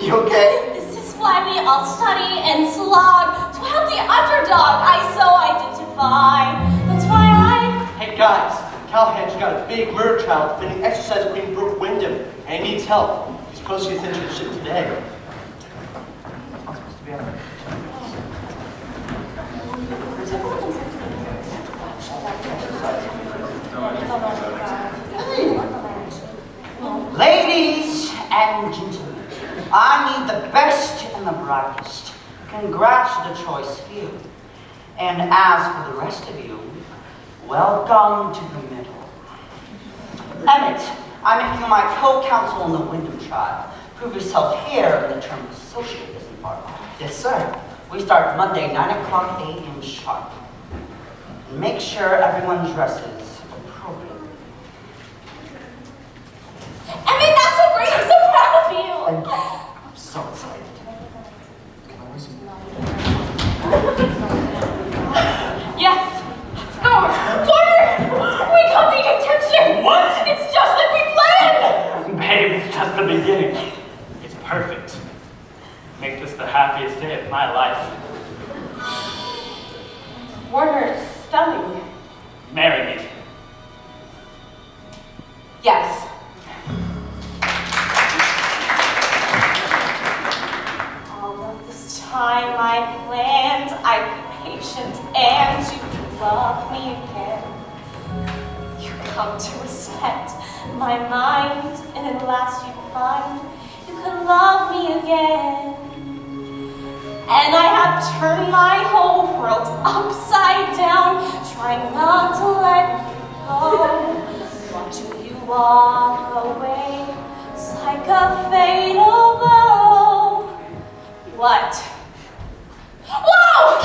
You okay? This is why we all study and slog to help the underdog I so identify. That's why Hey guys, Callahan's got a big murder trial defending Exercise Queen Brooke Wyndham, and he needs help. He's posting his internship today. I'm supposed to be on Ladies and gentlemen, I need the best and the brightest. Congrats to the choice few. And as for the rest of you, welcome to the middle. Emmett, I'm making my co-counsel in the Wyndham trial. Prove yourself here in the term of associate business partner. Yes, sir. We start Monday, 9 o'clock a.m. sharp. And make sure everyone dresses appropriately. Emmett, that's so great! I'm so proud of you! I'm so excited. Yes! Go! Porter! We got the attention! What? It's just like we planned! Babe, it's just the beginning. It's perfect. Make this the happiest day of my life. Warner, it's stunning. Marry me. Yes. All of this time I planned, I'd be patient, and you love me again. You come to respect my mind, and at last you find you could love me again. And I have turned my whole world upside down, trying not to let you go. Watching you walk away, it's like a fatal blow. What? Whoa!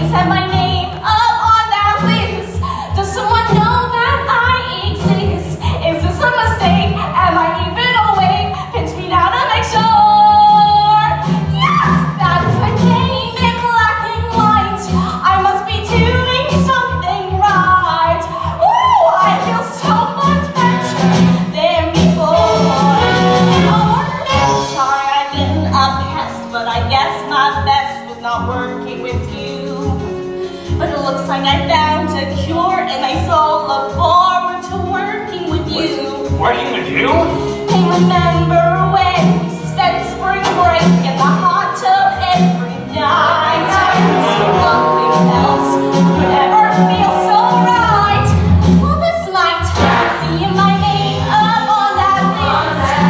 Is that my name up on that list? Does someone know that I exist? Is this a mistake? Am I even awake? Pinch me now to make sure. Yes! That's my name in black and white. I must be doing something right. Woo! I feel so much better than before. Oh, sorry, I've been a pest, but I guess my best was not working with you. But it looks like I found a cure, and I so look forward to working with you. Working with you? I remember when we spent spring break in the hot tub every night. Nothing else would ever feel so right. Well, this night, seeing my name up on that list,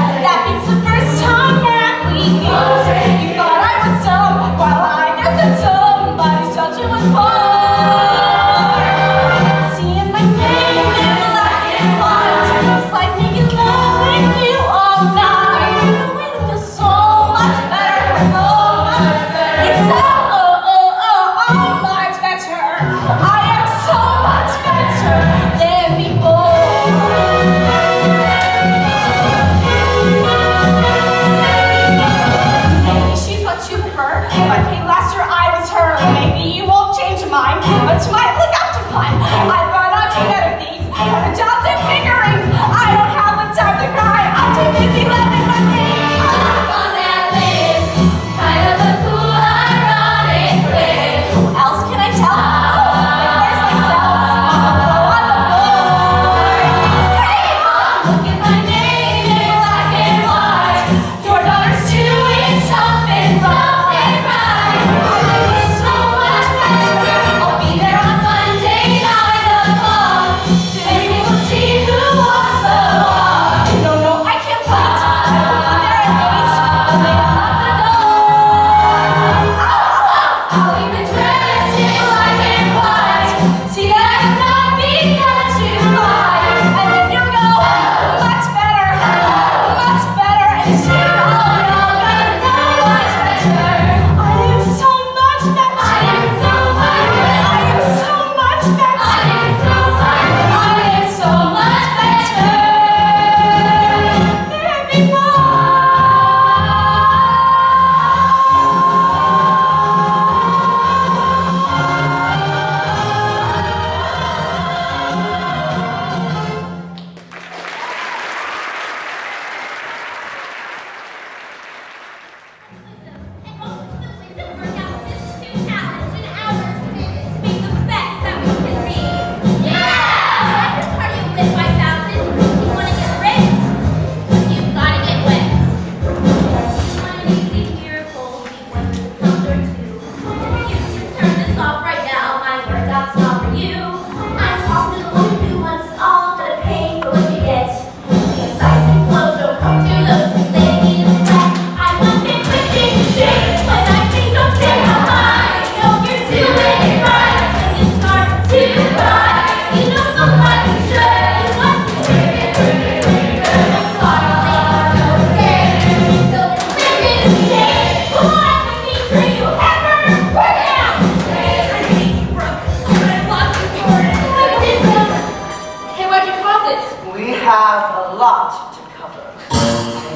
closet. We have a lot to cover.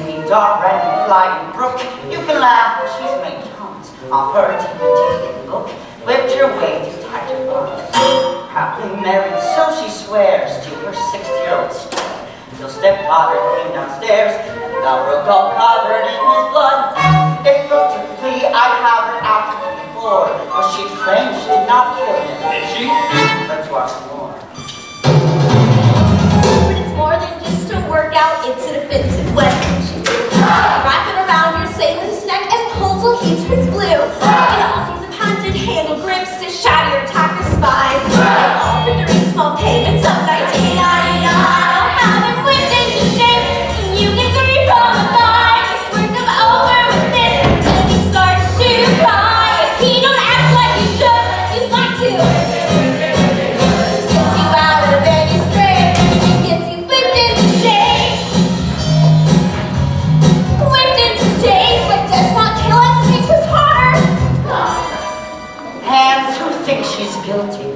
Amy, dark, red, and flying brook. You can laugh, but she's made tons of her dignity look. Lift your way to tighter bars. Happily married, so she swears to her 60-year-old step. Till stepfather came downstairs, and thou wert all covered in his blood. If looked to flee, I'd have her out to the floor, for she claimed she did not kill him. Did she? Let's watch more. But it's more than just a workout, it's an offensive weapon. Wrap it around your sailor's neck and pulls till he turns blue. It all sees a patented handle grips to shatter your attacker spine. All for 3 small payments of $19.99. I'll have him whipped into shape, and you get 3 from a line. Just work him over with this till he starts to cry. If he don't act like you should, you'd like to. Gets you out of any scrape, and gets you whipped into shape. Whipped into shape, but does not kill us, makes us harder. Hands who think she's guilty.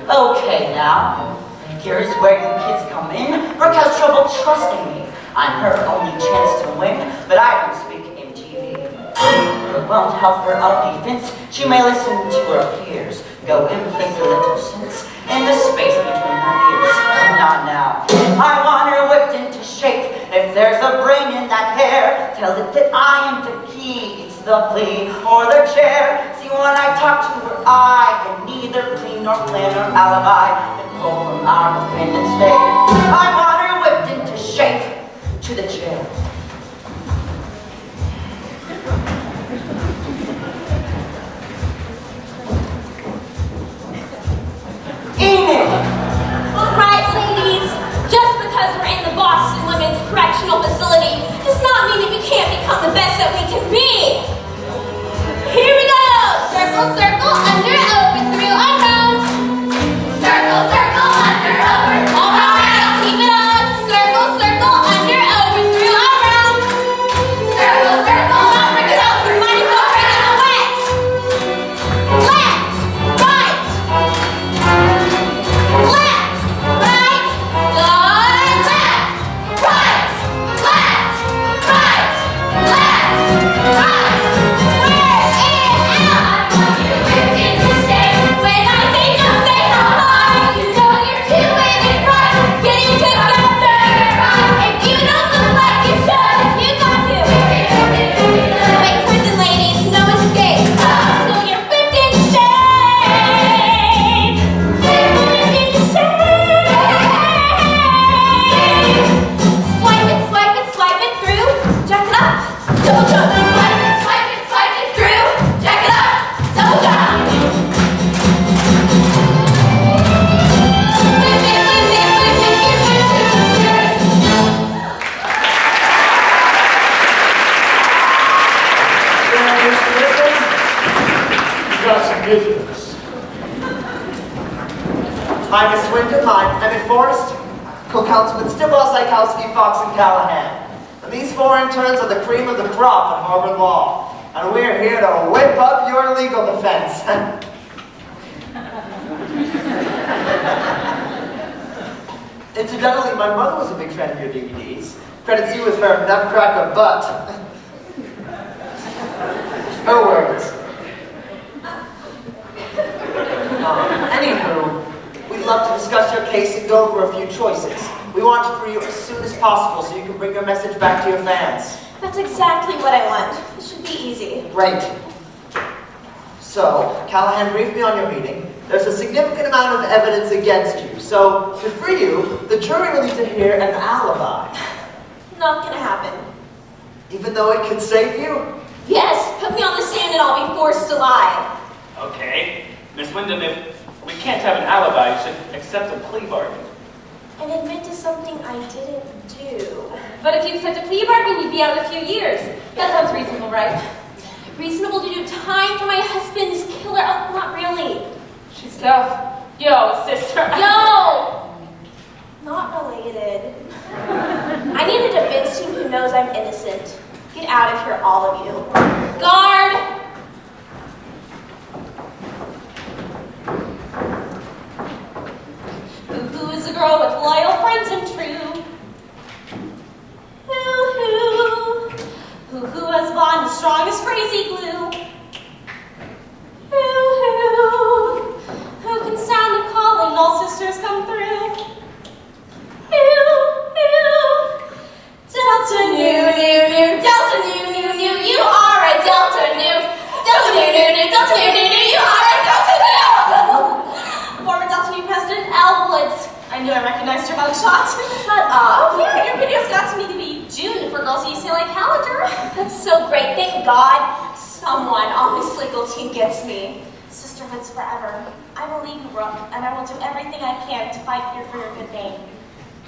Okay now, here's where you kids come in. Brooke has trouble trusting me. I'm her only chance to win, but I don't speak MTV. It won't help her on defense. She may listen to her peers. Go and place a little sense in the space between her ears. Not now. I want her whipped into shape. If there's a brain in that hair, tell it that I am the key. It's the plea or the chair. See, when I talk to her, I can neither plead nor plan or alibi. The call from our defendant's day. I want her whipped into shape to the chair. Enid! All right, ladies. Just because we're in the Boston Women's Correctional Facility does not mean that we can't become the best that we can be. Here we go. Circle, circle, under, over, through, around. Circle, circle, under, over. All right, keep it on. Circle, circle, under, over, through, around. Circle, circle, over, get over. Might as well bring us wet. Left, right. Left, right, good. Left, right, left, right, left, right. Hi, Miss Wyndham. I'm Emmett Forrest, co-counsel with Stibble, Zykowski, Fox, and Callahan. And these 4 interns are the cream of the crop at Harvard Law. And we're here to whip up your legal defense. Incidentally, my mother was a big fan of your DVDs. Credits you with her nutcracker butt. Her words. Anywho, we'd love to discuss your case and go over a few choices. We want to free you as soon as possible so you can bring your message back to your fans. That's exactly what I want. This should be easy. Great. So, Callahan briefed me on your meeting. There's a significant amount of evidence against you. So, to free you, the jury will need to hear an alibi. Not gonna happen. Even though it could save you? Yes, put me on the stand and I'll be forced to lie. Okay. Miss Wyndham, if we can't have an alibi, you should accept a plea bargain. And admit to something I didn't do. But if you accept a plea bargain, you'd be out in a few years. That sounds reasonable, right? Reasonable to do time for my husband's killer? Oh, not really. She's tough. Yo, sister. Yo! Not related. I need a defense team who knows I'm innocent. Get out of here, all of you. Guard! Who is a girl with loyal friends stands him true. Who has bond as strong as crazy glue? Who can sound the call when all sisters come through? Delta nu, Delta nu, you are a Delta nu. Delta nu, Delta nu, you are a Delta nu. Former Delta nu President Al Woods. I knew I recognized your mugshot. Shut up. Oh yeah, your videos got to me to be June for Girls at UCLA calendar. That's so great. Thank God someone on this legal team gets me. Sisterhood's forever. I believe you, Brooke, and I will do everything I can to fight here for your good name.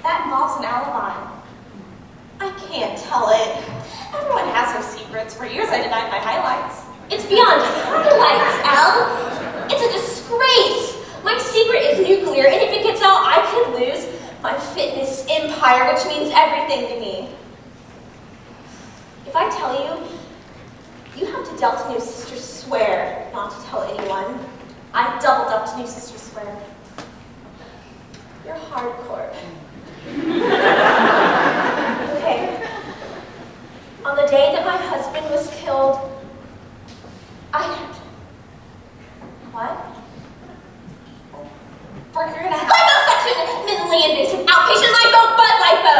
That involves an alibi. I can't tell it. Everyone has their secrets. For years I denied my highlights. It's beyond highlights, Al. It's a disgrace. My secret is nuclear, and if it gets out, I could lose my fitness empire, which means everything to me. If I tell you, you have to Delta Nu Sisters swear not to tell anyone. I doubled up to Nu Sisters swear. You're hardcore. Okay. On the day that my husband was killed, I had... What? Burger and a half. Liposuction! Minimally invasive outpatient lipo, butt lipo!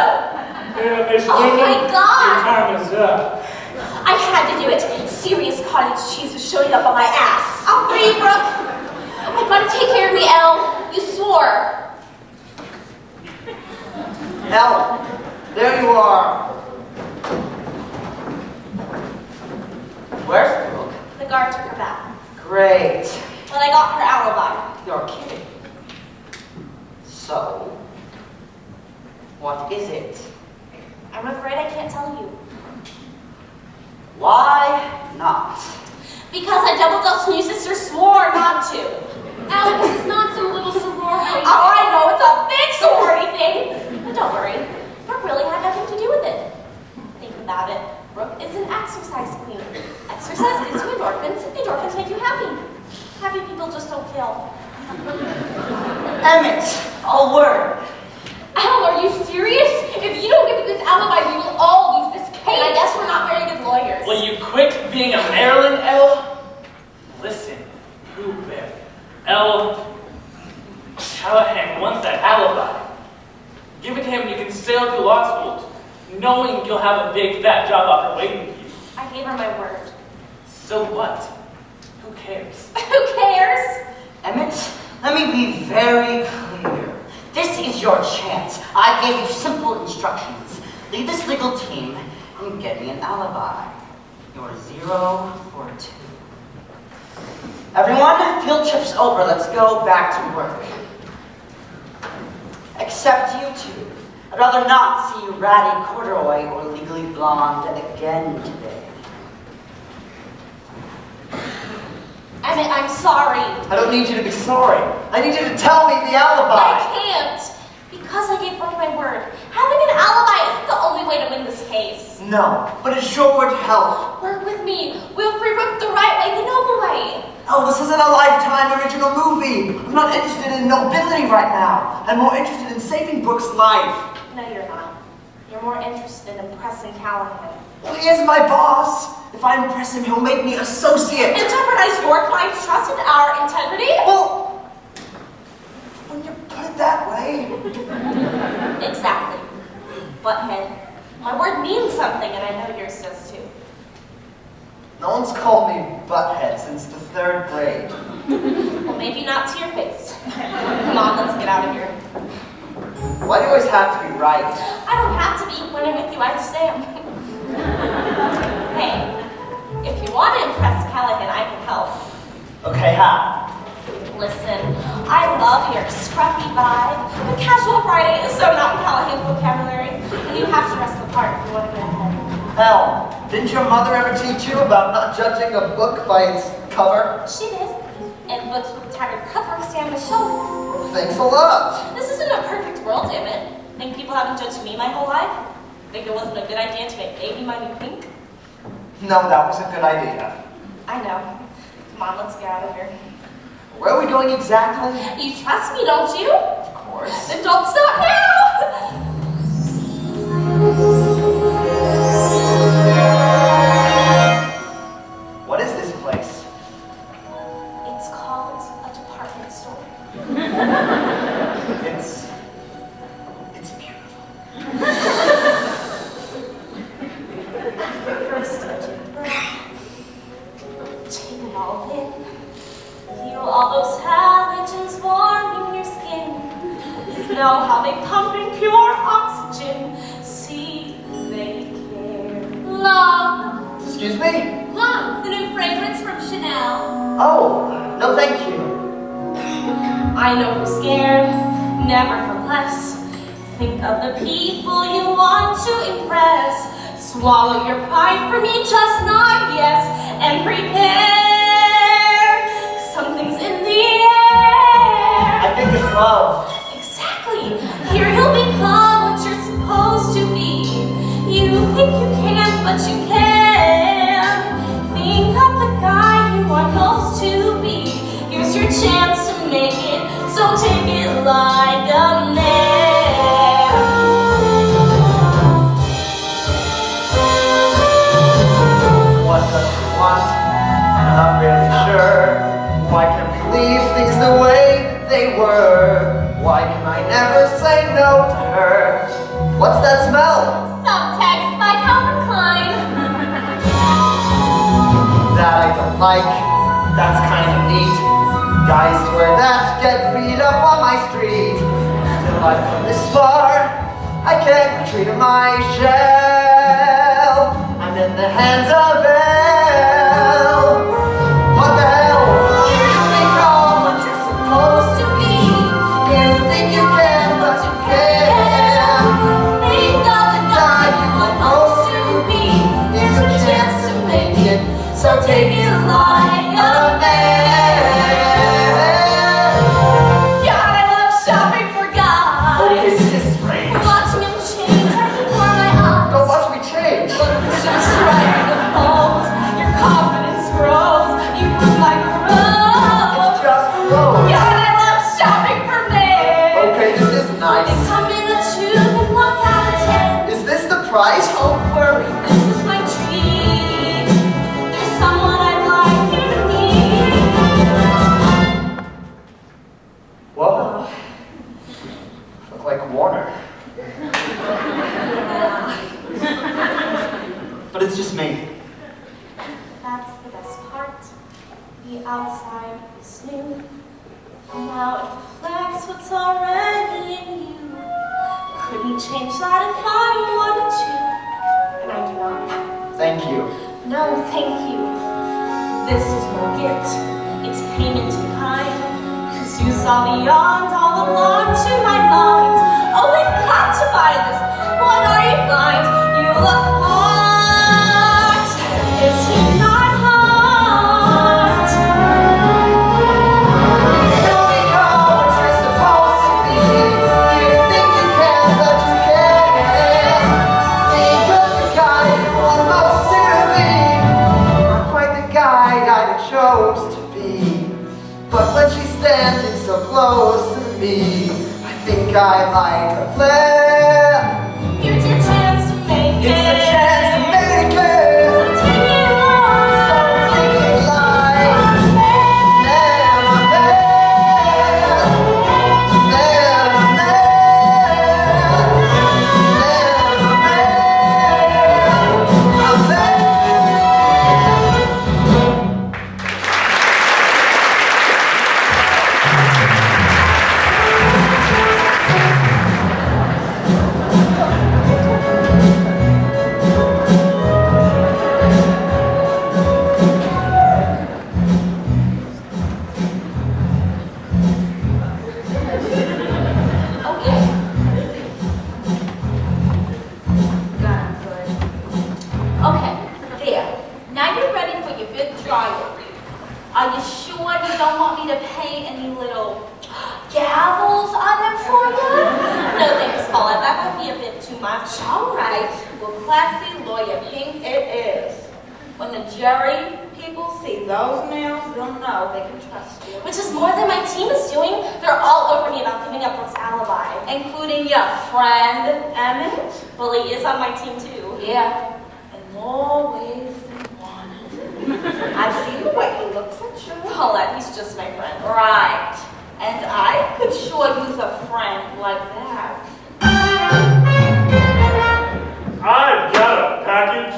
Yeah, Miss Oh Whitman, my God! your time is up. I had to do it. Serious cottage cheese was showing up on my ass. I'll free you, Brooke. I've got to take care of me, Elle. You swore. Elle, there you are. Where's Brooke? The guard took her back. Great. But I got her alibi. You're kidding. So, what is it? I'm afraid I can't tell you. Why not? Because I double Delta Nu Sisters swore not to. Alex, this is not some little sorority. Oh, I know, it's a big sorority thing. But don't worry, Brooke really had nothing to do with it. Think about it. Brooke is an exercise queen. Exercise gives you endorphins. Endorphins make you happy. Happy people just don't kill. Emmett, a word. Al, are you serious? If you don't give me this alibi, we will all lose this case. And I guess we're not very good lawyers. Will you quit being a Maryland Elle? Listen, Pooh Bear. Elle Callahan wants that alibi. Give it to him and you can sail through law school, knowing you'll have a big fat job offer waiting for you. I gave her my word. So what? Who cares? Who cares? Emmett, let me be very clear. This is your chance. I gave you simple instructions. Lead this legal team and get me an alibi. You're 0 for 2. Everyone, field trip's over. Let's go back to work. Except you two. I'd rather not see you ratty corduroy or legally blonde again today. Emmett, I'm sorry. I don't need you to be sorry. I need you to tell me the alibi. I can't. Because I gave Brooke my word. Having an alibi isn't the only way to win this case. No, but it sure would help. Work with me. We'll free Brooke the right way, the noble way. Oh, this isn't a Lifetime original movie. I'm not interested in nobility right now. I'm more interested in saving Brooke's life. No, you're not. You're more interested in impressing Callahan. Well, he is my boss. If I impress him, he'll make me associate. And jeopardize your client's trust in our integrity? Well, when you put it that way. Exactly. Butthead. My word means something, and I know yours does too. No one's called me Butthead since the 3rd grade. Well, maybe not to your face. Come on, let's get out of here. Why do you always have to be right? I don't have to be. When I'm with you, I just am. Hey, if you want to impress Callahan, I can help. Okay, how? Listen, I love your scruffy vibe, but casual Friday is so not in Callahan's vocabulary, and you have to dress the part if you want to get ahead. Hell, didn't your mother ever teach you about not judging a book by its cover? She did. And books with a tattered cover stand on the shelf. Thanks a lot. This isn't a perfect world, damn it. Think people haven't judged me my whole life? Think it wasn't a good idea to make baby my new pink? No, that was a good idea. I know. Come on, let's get out of here. Where are we going exactly? You trust me, don't you? Of course. Then don't stop now! me? Look, the new fragrance from Chanel. Oh, no thank you. I know you're scared, never for less. Think of the people you want to impress. Swallow your pride for me, just nod yes, and prepare. Something's in the air. I think it's love. Exactly. Here you'll become what you're supposed to be. You think you can't, but you can. Think of the guy you are supposed to be. Here's your chance to make it, so take it like a man. What does he want? I'm not really sure. Why can't we leave things the way that they were? Why can I never say no to her? What's that smell? Subtext by Calvin Klein. That I don't like. That's kind of neat. Guys who wear that get beat up on my street. Still I've come this far. I can't retreat in my shell. I'm in the hands of hell. What the hell? You become what you're supposed to be. You think you can, but you can't. Think of the guy you are supposed to be. Here's a chance to make it, so take it like a man. God, I love shopping for guys. Okay, this is strange. Watching them change right before my eyes. Don't watch me change. Just right in the pose. Your confidence grows. You move like a rose. It's just clothes. God, I love shopping for men. Okay, this is They nice. come in a tube and walk out of 10. Is this the price? Don't worry, this is my treat. There's someone I'd like you to meet. Whoa. Look like Warner. But it's just me. That's the best part. The outside is new. Now it reflects what's already in you. Couldn't change that if I wanted to. And I do not. Thank you. No, thank you. This is no gift. It's payment in kind. 'Cause you saw beyond all along to my mind. Oh, we've got to buy this. What are you blind? You look hot. Is he not hot? You become what you're supposed to be. You think you can, but you can't. Think of the guy you are supposed to be. Not quite the guy I chose to be. But when she's standing so close to me, I think I like her plan. Here's your chance to make it. It's a chance to make it. So take it on. So take it like a man, a man, a man. Okay, there. Now you're ready for your big trial. Are you sure you don't want me to paint any little gavels on them for you? No thanks, Paula. That would be a bit too much. All right. Well, classy lawyer pink it is. When the jury people see those nails, they'll know they can trust you. Which is more than my team is doing. They're all over me about giving up Brooke's alibi. Including your friend, Emmett? Well, he is on my team too. Yeah. In more ways than one. I've seen the way he looks at you. Paulette, he's just my friend. Right. And I could sure use a friend like that. I've got a package.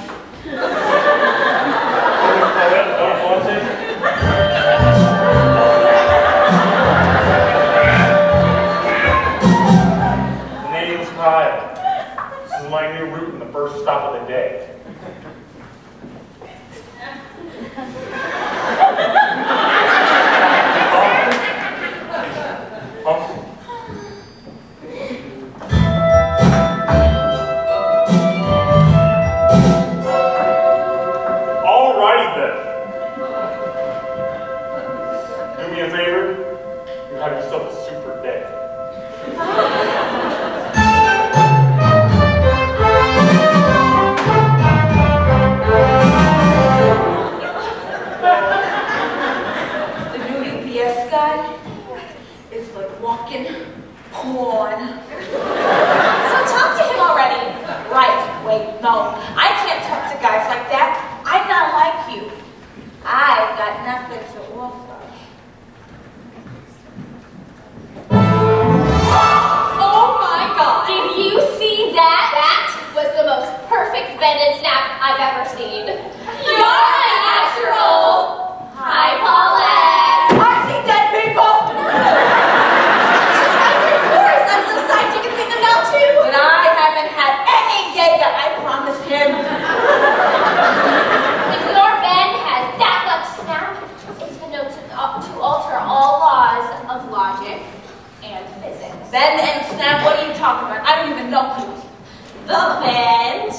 Name's Kyle. This is my new route and the first stop of the day. Alrighty then. Do me a favor. You have yourself a super day. The new UPS guy is like walking porn. So talk to him already. Right, wait, no. I can't talk to guys like that. I'm not like you. I've got nothing to offer. Oh my God. Did you see that? That was the most perfect bend and snap I've ever seen. You're a natural. Hi, Paulette. I see dead people! I'm so psyched you can see them now too. And I haven't had any Jaeger, I promise him. If your bend has that much snap, it's been known to alter all laws of logic and physics. Bend and snap, what are you talking about? I don't even know who. The bend.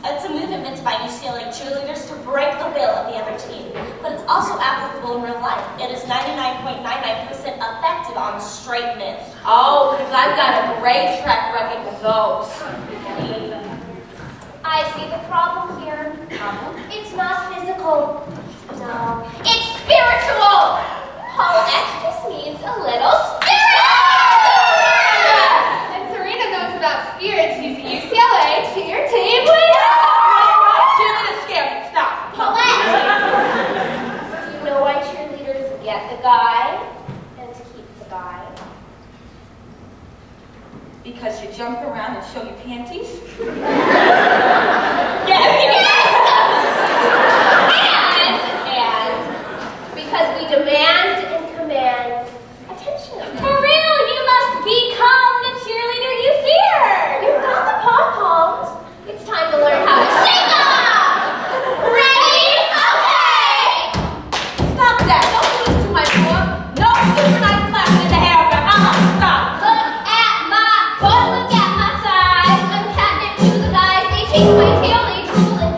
It's a movement meant by UCLA cheerleaders to break the will of the other team, but it's also applicable in real life. It is 99.99% effective on straight men. Oh, because I've got a great track record with those. I see the problem here. It's not physical. No. It's spiritual. Paulette just needs a little spirit. And Serena knows about spirit. She's a UCLA cheer team leader. Cheerleaders scare me, stop. Paulette. Do you know why cheerleaders get the guy and keep the guy? Because you jump around and show your panties? Yes. And because we demand and command attention. For real, you must become the cheerleader you fear. You've got the pom-poms. It's time to learn how to shake them. Ready? Okay. Stop that, don't do this to my boy. No super nice clapping in the hair, but stop. Look at my butt, look at my size. I'm catnip to the guys. They chase my tail, they drool and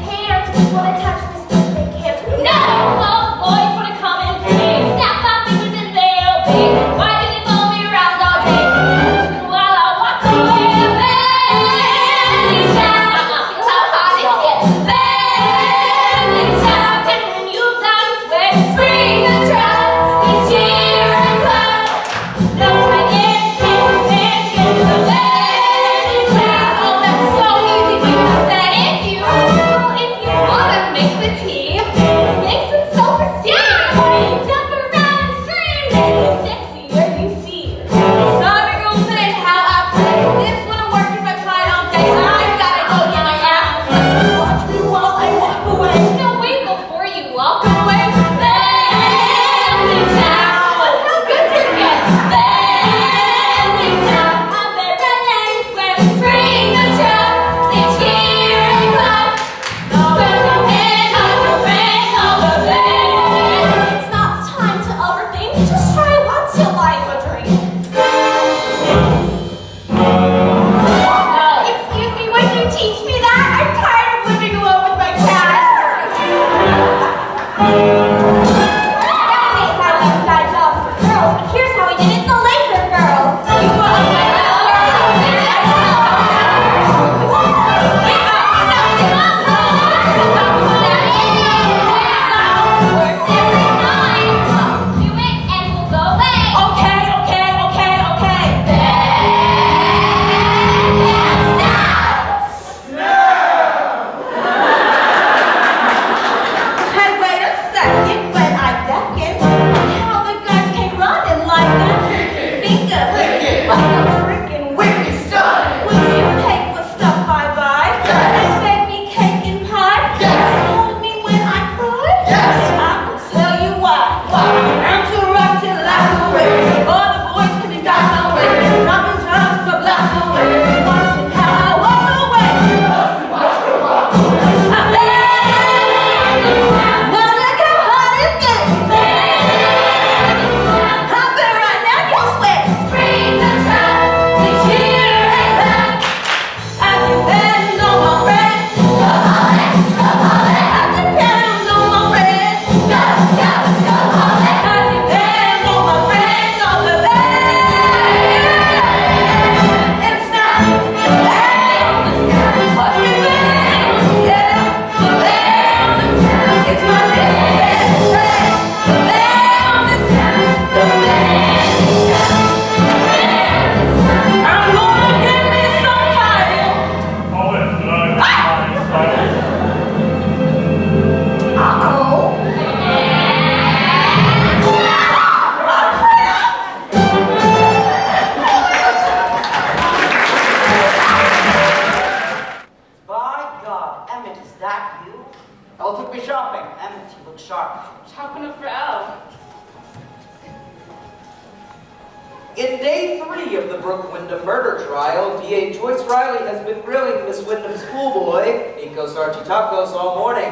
In day 3 of the Brooke Wyndham murder trial, DA Joyce Riley has been grilling Miss Wyndham's schoolboy, Nico Sarchitakos, all morning.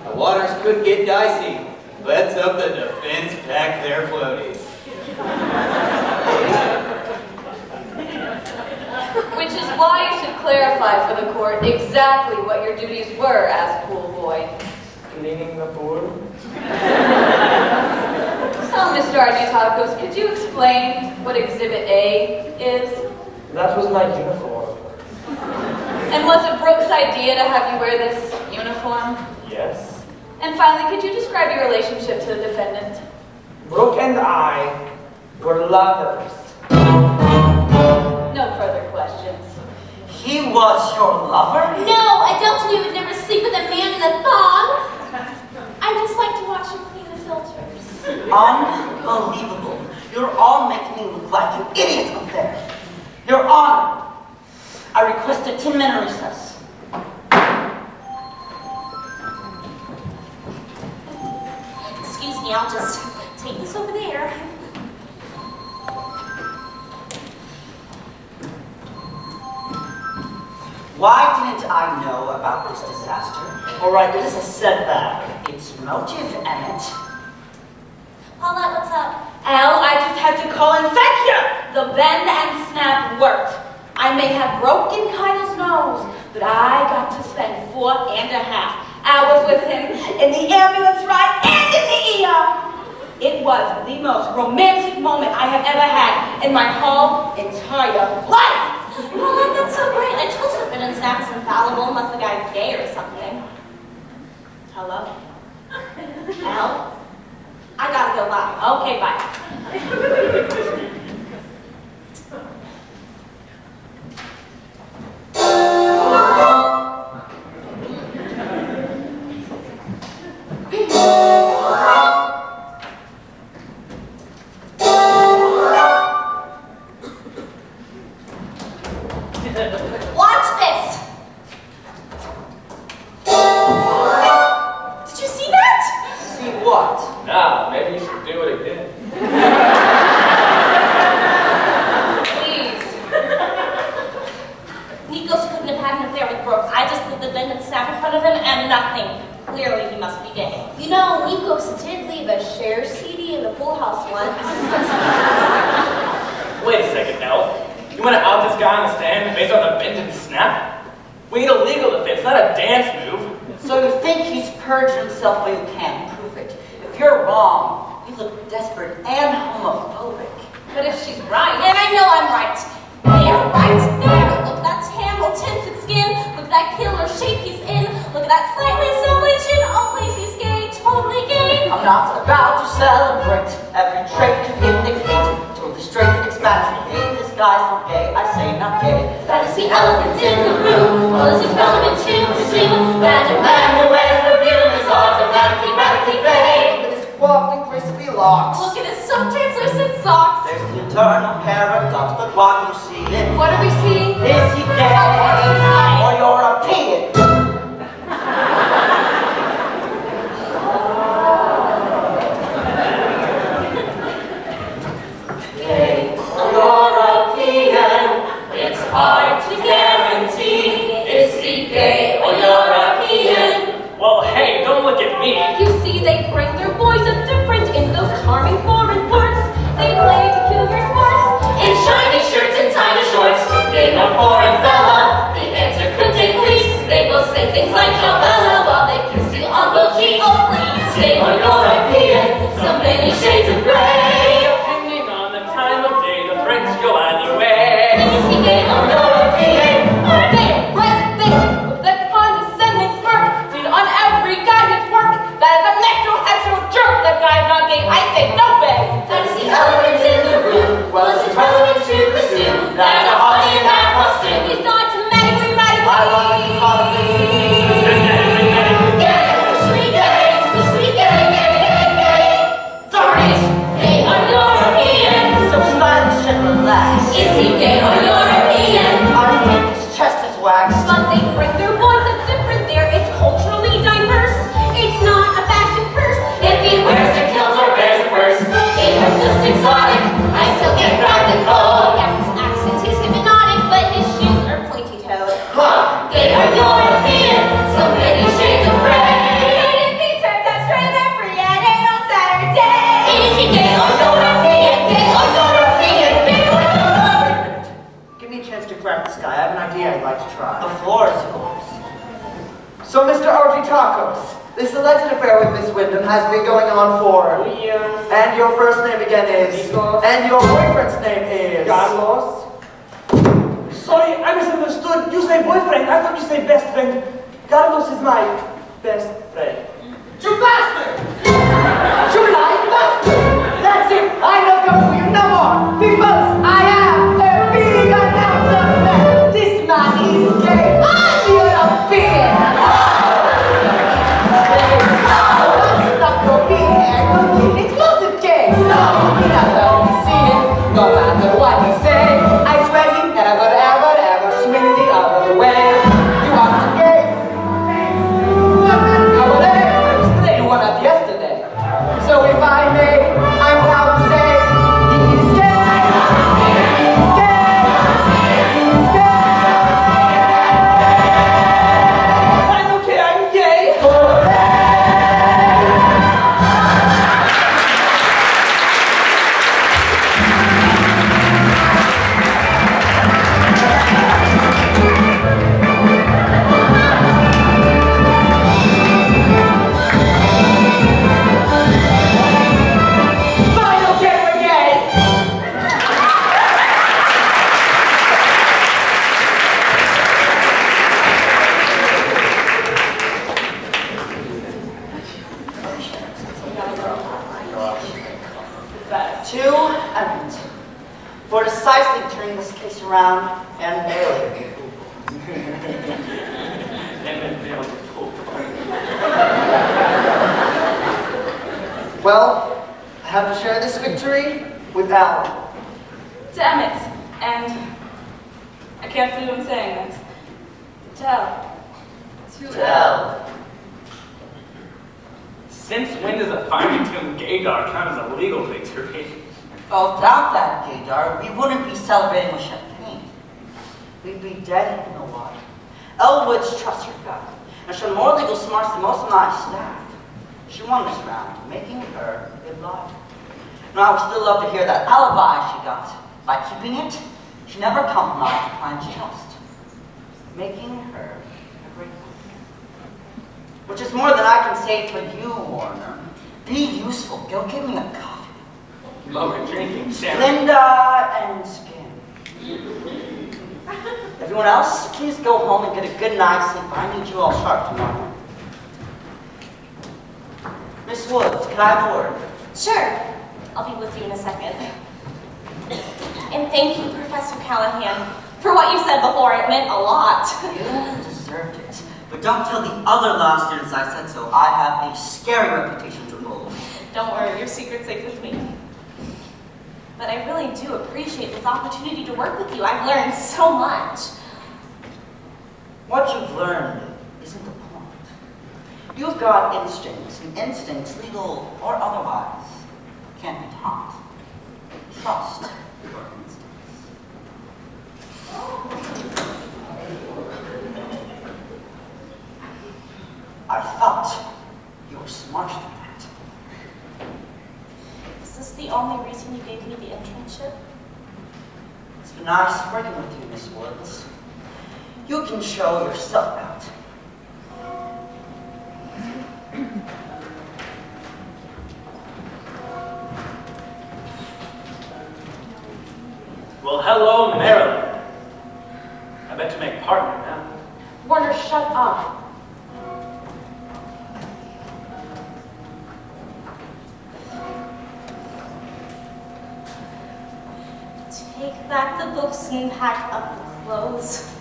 The waters could get dicey. Let's hope the defense pack their floaties. Which is why you should clarify for the court exactly what your duties were as pool boy. Cleaning the pool? So, Mr. Architakos, could you explain what Exhibit A is? That was my uniform. And was it Brooke's idea to have you wear this uniform? Yes. And finally, could you describe your relationship to the defendant? Brooke and I were lovers. No further questions. He was your lover? No, I don't knew you would never sleep with a man in a thong. I just like to watch you clean the filters. Unbelievable. You're all making me look like an idiot up there. Your Honor, I request a 10-minute recess. Excuse me, I'll just take this over there. Why didn't I know about this disaster? All right, it is a setback. It's motive, Emmett. Paulette, what's up? Al, I just had to call and fetch you. The bend and snap worked. I may have broken Kyle's nose, but I got to spend 4.5 hours with him in the ambulance ride and in the ER. It was the most romantic moment I have ever had in my whole entire life. Paulette, that's so great. I told you the bend and snap is infallible unless the guy's gay or something. Hello? Al? I gotta go, bye. Okay, bye. Watch this! Did you see that? See what? Now, maybe you should do it again. Please. Nikos couldn't have had an affair with Brooke. I just did the bend and snap in front of him and nothing. Clearly, he must be gay. You know, Nikos did leave a share CD in the pool house once. Wait a second, Nell. You want to out this guy on the stand based on the bend and snap? We need a legal defense, not a dance move. So you think he's perjured himself, but you can't prove it. If you're wrong, you look desperate and homophobic. But if she's right, and I know I'm right. There, right there. Look at that tan, tinted skin. Look at that killer shape he's in. Look at that slightly silly chin. Oh, please, he's gay, totally gay. I'm not about to celebrate every trait you indicate. Totally straight and expatriate. This guy's not gay, I say not gay. That is the elephant in the room. Well, is it relevant to assume that a man who wears perfume is automatically radically gay? With his coiffed and crispy locks. Look at his sub-translucent socks. There's the eternal paradox, but what you see in What are we seeing? is he gay or European? European, it's hard to guarantee. Is he gay or European? Well, hey, don't look at me. You see, they bring their boys up different in those charming foreign parts. They play peculiar sports In shiny shirts and tiny shorts, they know foreign fella. The answer could take weeks. They will say things like Jobella while they kiss you on both cheeks. Oh, please, stay on European, so many shades of gray. Depending on the time of day, the threats go either way. Is he gay or European? There, right there, with that condescending smirk, seen on every guy at work. That is a metro-hetero jerk. That guy's not gay. I say no way. That is the elephant in the room. Was it relevant to presume that a hottie in that costume He's automatically radically. I love it, you call it gay, especially gay, especially gay, gay, gay, gay. Darn it, gay or European? so stylish and relaxed. Is he gay or European? I think his chest is waxed. But they bring their boys up different there. It's culturally diverse. It's not a fashion curse. If he wears a kilt or bears a purse, they are just exotic. I still get proud and an idea I'd like to try. The floor is yours. So, Mr. O.G. Tacos, this alleged affair with Miss Wyndham has been going on for 2 years. And your first name again is? Nikos. And your boyfriend's name is? Carlos. Sorry, I misunderstood. You say boyfriend. I thought you say best friend. Carlos is my best friend. You bastard! You lying bastard! That's it! I don't come for you no more! Because I am a big announcer man! This man is gay! You're a pig! Stop your being here! Completely closet gay! No, we not let me see it! No matter what you say, I swear you never, ever, ever swing the other way! You are too gay! One up yesterday. So if I may, I'm proud to say he's gay. He's gay. He's gay. I'm okay, I'm gay. For decisively turning this case around and nailing it. Well, I have to share this victory with Alan. Damn it. And I can't believe I'm saying this. Tell. Since when does a finely tuned gaydar count as a legal victory? Well, without that gaydar, we wouldn't be celebrating with champagne. We'd be dead in the water. Elwood's trust her gut, and showed more legal smarts than most of my staff. She won this round, making her good luck. Now, I would still love to hear that alibi she got. By keeping it, she never compromised upon trust, making her a great one. Which is more than I can say for you, Warner. Be useful. Go give me a coffee. Lower drinking, Sarah. Linda and Skin. Everyone else, please go home and get a good night's sleep. I need you all sharp tomorrow. Miss Woods, can I have a word? Sure. I'll be with you in a second. And thank you, Professor Callahan, for what you said before. It meant a lot. You deserved it. But don't tell the other law students I said so. I have a scary reputation to uphold. Don't worry, your secret's safe with me. But I really do appreciate this opportunity to work with you. I've learned so much. What you've learned isn't the point. You've got instincts, and instincts, legal or otherwise, can't be taught. Trust your instincts. I thought you were smart for that. Is this the only reason you gave me the internship? It's been nice working with you, Miss Woods. You can show yourself out. Well, hello, Maryland. I bet you make partner now. Warner, shut up. Take back the books and pack up the clothes.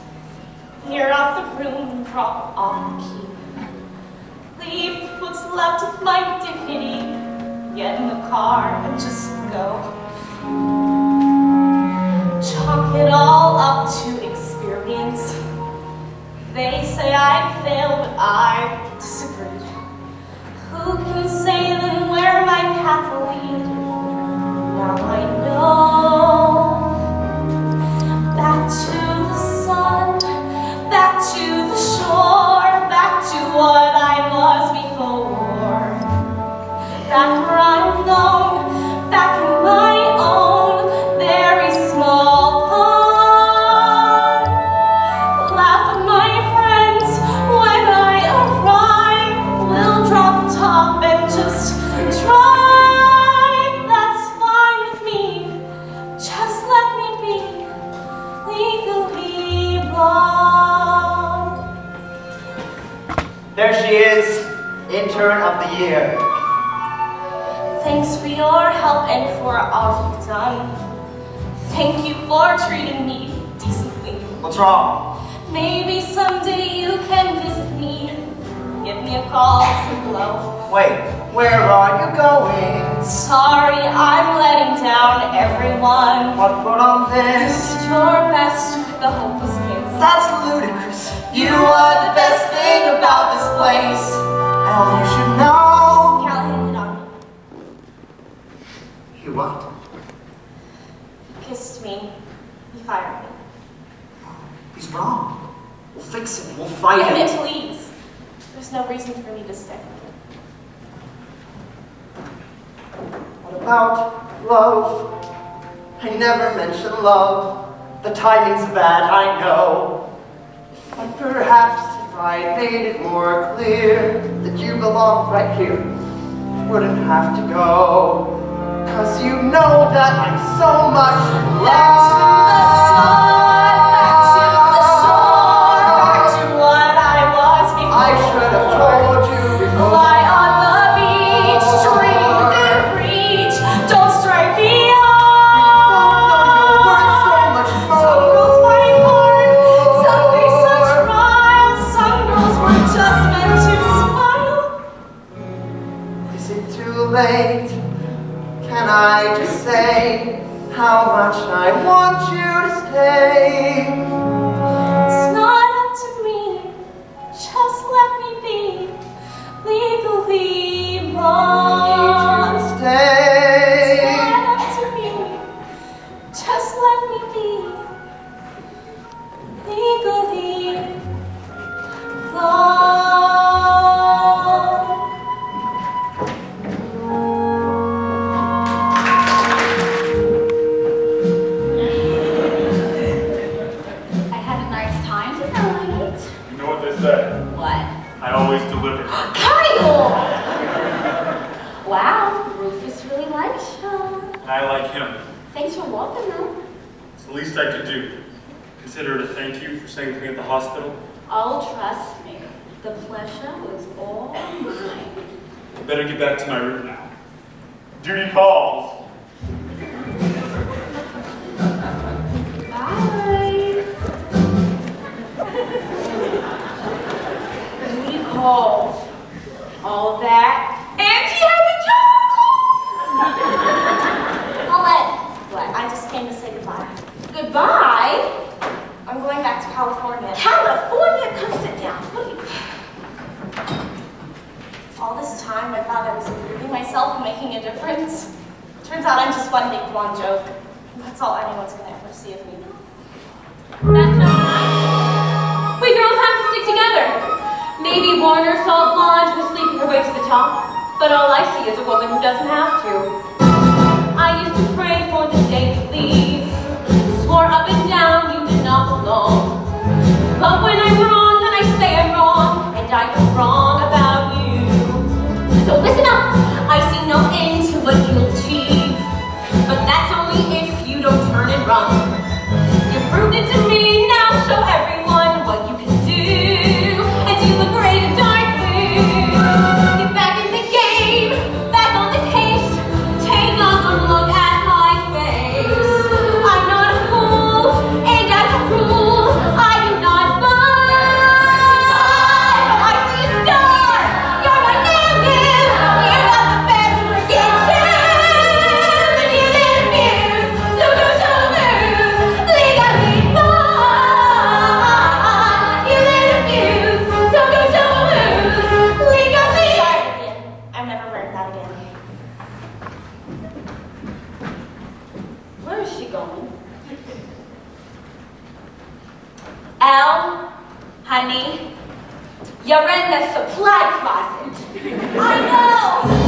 Clear out the room and drop off the key. Leave what's left of my dignity. Get in the car and just go. Chalk it all up to experience. They say I failed, but I disagreed. Who can say then where my path will lead? Now I know. Back to the sun, back to the shore, back to what I was before. Back where I'm known, back in my own There she is, intern of the year. Thanks for your help and for all you've done. Thank you for treating me decently. What's wrong? Maybe someday you can visit me. Give me a call, say hello. Wait, where are you going? Sorry, I'm letting down everyone. What put on this? You did your best with the hopeless kids. That's ludicrous. You are the best thing about this place. Hell, you should know. Callahan hit on me. You what? Kissed me. He fired me. He's wrong. We'll fix it. We'll fight him. Emmett, please. There's no reason for me to stay. What about love? I never mention love. The timing's bad, I know. But perhaps if I made it more clear that you belong right here, wouldn't have to go. 'Cause you know that I'm so much in love. Can I just say how much I want you to stay? It's not up to me, just let me be legally mine. I need you to stay. It's not up to me, just let me be legally mine. I always deliver. Kyle! Wow, Rufus really likes you. And I like him. Thanks for walking though. It's the least I could do. Consider it a thank you for staying with me at the hospital. Oh, trust me. The pleasure was all mine. I better get back to my room now. Duty calls. Bye. Duty calls. All of that. And he has a job. Paulette. What? I just came to say goodbye. Goodbye? I'm going back to California. California? Come sit down. What are you... All this time I thought I was improving myself and making a difference. Turns out I'm just one big blonde joke. That's all anyone's gonna ever see of me. That's not nice. We girls have to stick together. Maybe Warner saw Blonde who's sleeping her way to the top, but all I see is a woman who doesn't have to. I used to pray for the day to leave, swore up and down you did not belong. But when I'm wrong, then I say I'm wrong, and I am wrong about you. So listen up, I see no end to what you'll achieve, but that's only if you don't turn and run. You proved it to me, now show everyone what you can do, and do a great and dark move. Get back in the game, back on the case, take a good look at my face. I'm not a fool, ain't got a rule, I do not buy. I see a star, you're my nemesis, you got the best forgetting, and you didn't abuse, so go show lose, legally mine. You didn't abuse, so go show lose, legally. Sorry, Vivian. I'm never wearing that again. Where is she going? Elle, honey, you're in the supply closet. I know.